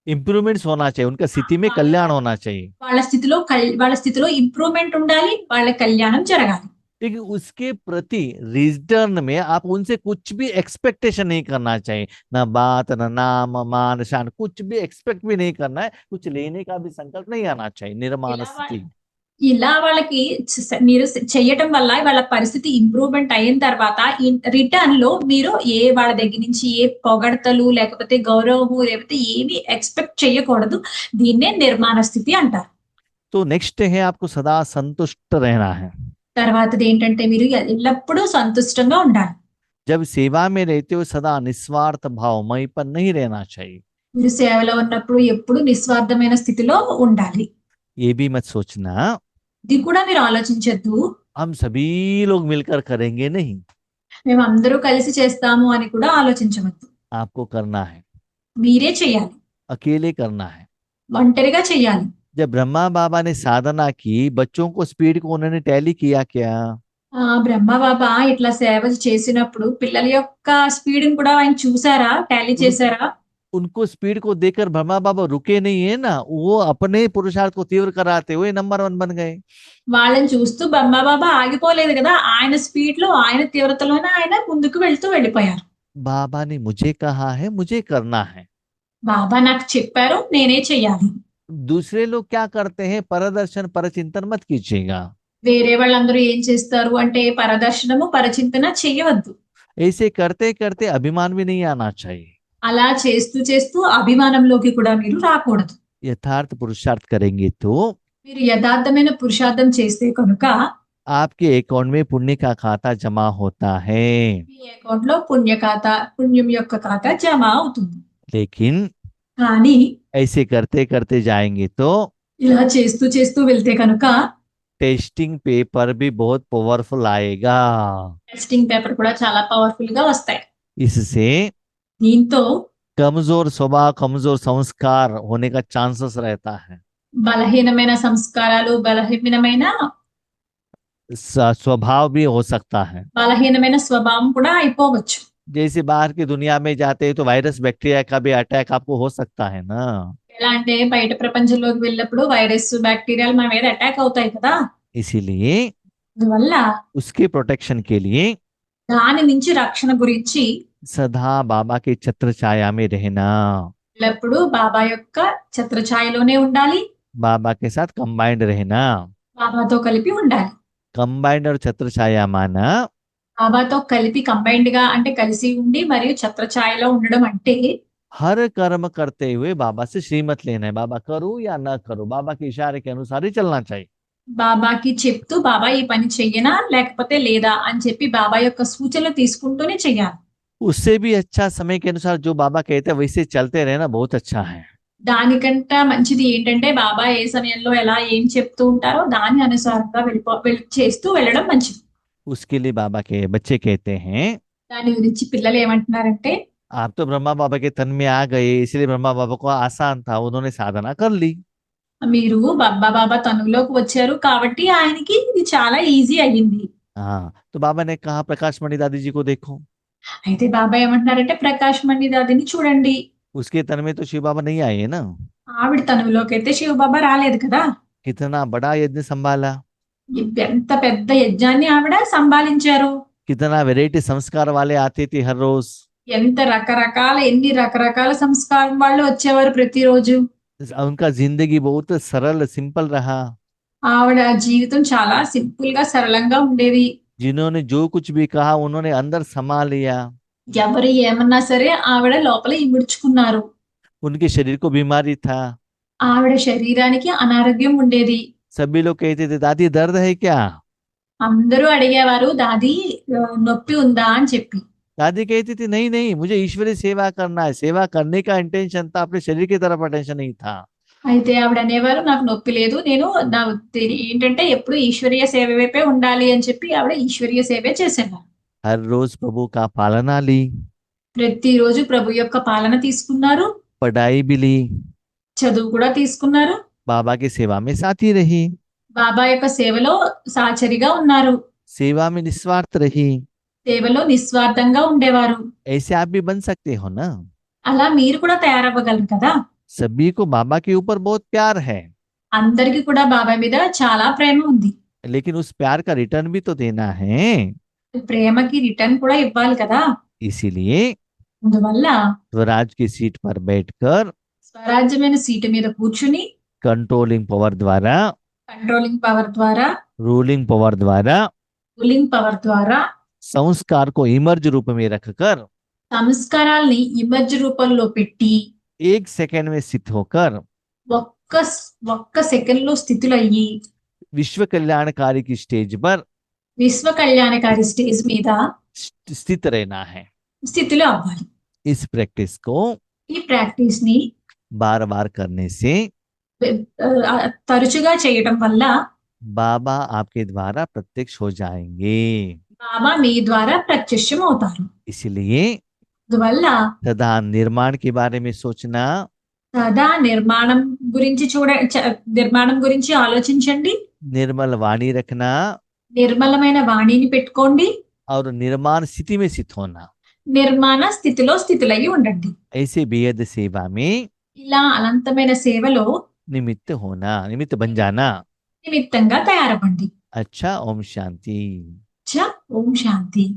इंप्रूवमेंट्स होना चाहिए, उनका स्थिति में कल्याण होना चाहिए। వాళ్ళ స్థితిలో ఇంప్రూవ్మెంట్ ఉండాలి, వాళ్ళ కళ్యాణం జరగాలి. लेकिन उसके प्रति रिटर्न में आप उनसे कुछ भी एक्सपेक्टेशन नहीं करना चाहिए, ना बात ना नाम मान शान कुछ भी एक्सपेक्ट भी नहीं करना है, कुछ लेने का भी संकल्प नहीं आना चाहिए। निर्माण स्थिति ఇలా వాళ్ళకి మీరు చేయటం వల్ల వాళ్ళ పరిస్థితి ఇంప్రూవ్మెంట్ అయిన తర్వాత రిటర్న్ లో మీరు వాళ్ళ దగ్గర నుంచి ఏ పొగడతలు లేకపోతే గౌరవము లేకపోతే ఏమి ఎక్స్పెక్ట్ చేయకూడదు. దీన్నే నిర్మాణ స్థితి అంటారు. तो नेक्स्ट है आपको सदा संतुष्ट रहना है। తర్వాతది ఏంటంటే మీరు ఎల్లప్పుడూ సంతుష్టంగా ఉండాలి. जब सेवा में रहते हो सदा निस्वार्थ भाव मई पर नहीं रहना चाहिए। మీరు సేవలో ఉన్నప్పుడు ఎప్పుడు నిస్వార్థమైన స్థితిలో ఉండాలి. ये भी मत सोचना ఇది కూడా మీరు ఆలోచించొద్దు, हम सभी लोग मिलकर करेंगे, नहीं, మేము అందరూ కలిసి చేస్తాము అని కూడా ఆలోచించవద్దు. आपको करना है, మీరే చేయాలి, अकेले करना है। ఒంటరిగా చేయాలి. जब ब्रह्मा बाबा ने साधना की, बच्चों को स्पीड को उन्होंने टैली किया क्या? బ్రహ్మ బాబా ఇట్లా సేవ చేసినప్పుడు పిల్లల యొక్క స్పీడ్‌ని కూడా ఆయన చూసారా? టాలీ उन చేసారా? उनको स्पीड को देखकर ब्रह्मा बाबा रुके नहीं है ना, वो अपने पुरुषार्थ को तीव्र कराते हुए नंबर वन बन गए। వాళ్ళని చూస్తూ బ్రహ్మ బాబా ఆగిపోలేదు కదా! ఆయన స్పీడ్‌లో, ఆయన తీవ్రతలోనే ఆయన ముందుకు వెళ్ళిపోయారు. बाबा ने मुझे कहा है, मुझे करना है। బాబా నాకు చెప్పారు, నేనే చెయ్యాలి. दूसरे लोग क्या करते हैं, परदर्शन परचिंतन मत कीजिएगा। వేరే వాళ్ళందరూ ఏం చేస్తారు అంటే పరదర్శనము, పరచింతన చెయ్యవద్దు. ऐसे करते करते अभिमान भी नहीं आना चाहिए। అలా చేస్తూ చేస్తూ అభిమానంలోకి కూడా మీరు రాకూడదు. यथार्थ पुरुषार्थ करेंगे तो మీరు యథార్థమైన పురుషార్థం చేస్తే కనుక आपके अकाउंट में पुण्य का खाता जमा होता है। మీ అకౌంట్ లో పుణ్యం యొక్క ఖాతా జమ అవుతుంది. लेकिन కానీ ऐसे करते करते जाएंगे तो ఇలా చేస్తూ చేస్తూ వెళ్తే కనుక टेस्टिंग पेपर भी बहुत पावरफुल आएगा। టెస్టింగ్ పేపర్ కూడా చాలా పవర్ఫుల్ గా వస్తాయి. इससे దీంతో कमजोर स्वभाव, कमजोर संस्कार होने का चांसेस रहता है। బలహీనమైన సంస్కారాలు, स्वभाव भी हो सकता है। బలహీనమైన స్వభావం కూడా అయిపోవచ్చు. जैसे बाहर की दुनिया में जाते हैं तो वायरस बैक्टीरिया का भी अटैक आपको हो सकता है ना। ఎలా అంటే బయట ప్రపంచంలోకి వెళ్ళినప్పుడు వైరస్, బ్యాక్టీరియాలు మన మీద అటాక్ అవుతాయి కదా! इसीलिए అందువల్ల उसके प्रोटेक्शन के लिए దాని నుంచి రక్షణ గురించి सदा बाबा के छत्र छाया में रहना, ఎల్లప్పుడూ బాబా యొక్క ఛత్రఛాయలోనే ఉండాలి. बाबा के साथ कंबाइंड रहना। బాబాతో కలిపి ఉండాలి. कंबाइंड और छत्र छाया माना బాబాతో కలిపి కంబైన్డ్ గా అంటే కలిసి ఉండి మరియు ఛత్రఛాయలో ఉండడం అంటే हर कर्म करते हुए बाबा से श्रीमत लेना है। बाबा करूं या ना करूं, बाबा के इशारे के अनुसार ही चलना चाहिए। బాబాకి చెప్తూ బాబా ఈ పని చెయ్యనా లేకపోతే లేదా అని చెప్పి బాబా యొక్క సూచనలు తీసుకుంటూనే చెయ్యాలి. उससे भी अच्छा समय के अनुसार जो बाबा कहते हैं वैसे चलते रहना बहुत अच्छा है। దానికంట మంచిది ఏంటంటే బాబా ఏ సమయంలో ఎలా ఏం చెప్తూ ఉంటారో దాని అనుసారంగా చేస్తూ వెళ్ళడం మంచిది. उसके लिए बाबा के बच्चे कहते हैं, దాని గురించి పిల్లలు ఏమంటున్నారంటే आप तो ब्रह्मा बाबा के तन में आ गए, इसलिए ब्रह्मा बाबा को आसान था, उन्होंने साधना कर ली। మీరు బాబా తనువులోకి వచ్చారు కాబట్టి ఆయనకి ఇది చాలా ఈజీ అయ్యింది. हाँ, तो बाबा ने कहा प्रकाश मणि दादी जी को देखो, అయితే బాబా ఏమంటున్నారంటే ప్రకాష్ మణి దాదిని చూడండి. उसके तन में तो शिव बाबा नहीं आए ना। ఆవిడ తనువులోకి అయితే శివ బాబా రాలేదు కదా! कितना बड़ा यज्ञ संभाला, ఎంత పెద్ద యజ్ఞాన్ని ఆవిడ సంభాలించారు. कितना वैरायटी संस्कार वाले आते थे हर रोज। ఎన్ని రకరకాల సంస్కారం వాళ్ళు వచ్చేవారు ప్రతిరోజు. उनका जिंदगी बहुत सरल सिंपल रहा। ఆవిడ జీవితం చాలా సింపుల్ గా సరళంగా ఉండేది. जिन्होंने जो कुछ भी कहा उन्होंने अंदर समा लिया। ఎవరు ఏమన్నా సరే ఆవిడ లోపల ఇముడ్చుకున్నారు. उनके शरीर को बीमारी था, ఆవిడ శరీరానికి అనారోగ్యం ఉండేది. सभी लोग कहते थे दादी दर्द है क्या, అందరూ అడిగేవారు దాది నొప్పి ఉందా అని చెప్పి. दादी कहती थी नहीं नहीं मुझे ईश्वरीय सेवा करना है। सेवा करने का इंटेंशन था, अपने शरीर की तरफ अटेंशन नहीं था। అయితే ఆవిడ అనేవారు నాకు నొప్పి లేదు, నేను నా ఏంటంటే ఎప్పుడు ఈశ్వరీయ సేవ వైపే ఉండాలి అని చెప్పి ఆవిడ ఈశ్వరీయ సేవే చేసేవారు. हर रोज प्रभु का पालना ली, ప్రతిరోజు ప్రభు యొక్క పాలన తీసుకున్నారు, पढ़ाई भी ली, చదువు కూడా తీసుకున్నారు, बाबा की सेवा में साथी रही, బాబా యొక్క సేవలో సాచరిగా ఉన్నారు, सेवा में निस्वार्थ रही। సేవలో నిస్వార్థంగా ఉండేవారు. ऐसे आप भी बन सकते हो ना। అలా మీరు కూడా తయారవ్వగలరు కదా! सभी को बाबा के ऊपर बहुत प्यार है, అందరికీ కూడా బాబా మీద చాలా ప్రేమ ఉంది. लेकिन उस प्यार का रिटर्न भी तो देना है। ప్రేమకి రిటర్న్ కూడా ఇవ్వాలి కదా! इसीलिए అందువల్ల स्वराज की सीट पर बैठकर స్వరాజ్యమైన సీటు మీద కూర్చుని कंट्रोलिंग पावर द्वारा, కంట్రోలింగ్ పవర్ ద్వారా, रूलिंग पावर द्वारा రూలింగ్ పవర్ ద్వారా संस्कार को इमर्ज रूप में रखकर సంస్కారాల్ని ఇమర్జ్ రూపంలో పెట్టి एक सेकंड में स्थित होकर ఒక్క సెకండ్ లో స్థితులయ్యి विश्व कल्याणकारी की स्टेज पर విశ్వ కళ్యాణకారి స్టేజ్ మీద स्थित रहना है। స్థితిలో అవ్వాలి. इस प्रैक्टिस को ఈ ప్రాక్టీస్ ని बार बार करने से తరచుగా చేయటం వల్ల बाबा आपके द्वारा प्रत्यक्ष हो जाएंगे। బాబా మీ ద్వారా ప్రత్యక్షం అవుతారు. इसलिए అందువల్ల सदा निर्माण के बारे में सोचना, సదా నిర్మాణం గురించి నిర్మాణం గురించి ఆలోచించండి. निर्मल वाणी रखना నిర్మలమైన వాణిని పెట్టుకోండి. और निर्माण स्थिति में स्थित होना। నిర్మాణ స్థితిలో స్థితులయ్యి ఉండండి. ऐसे बेहद सेवा में ఇలా అనంతమైన సేవలో निमित्त होना, निमित्त बन जाना। నిమిత్తంగా తయారవ్వండి. अच्छा, ओम शांति। చ ఓం శాంతి.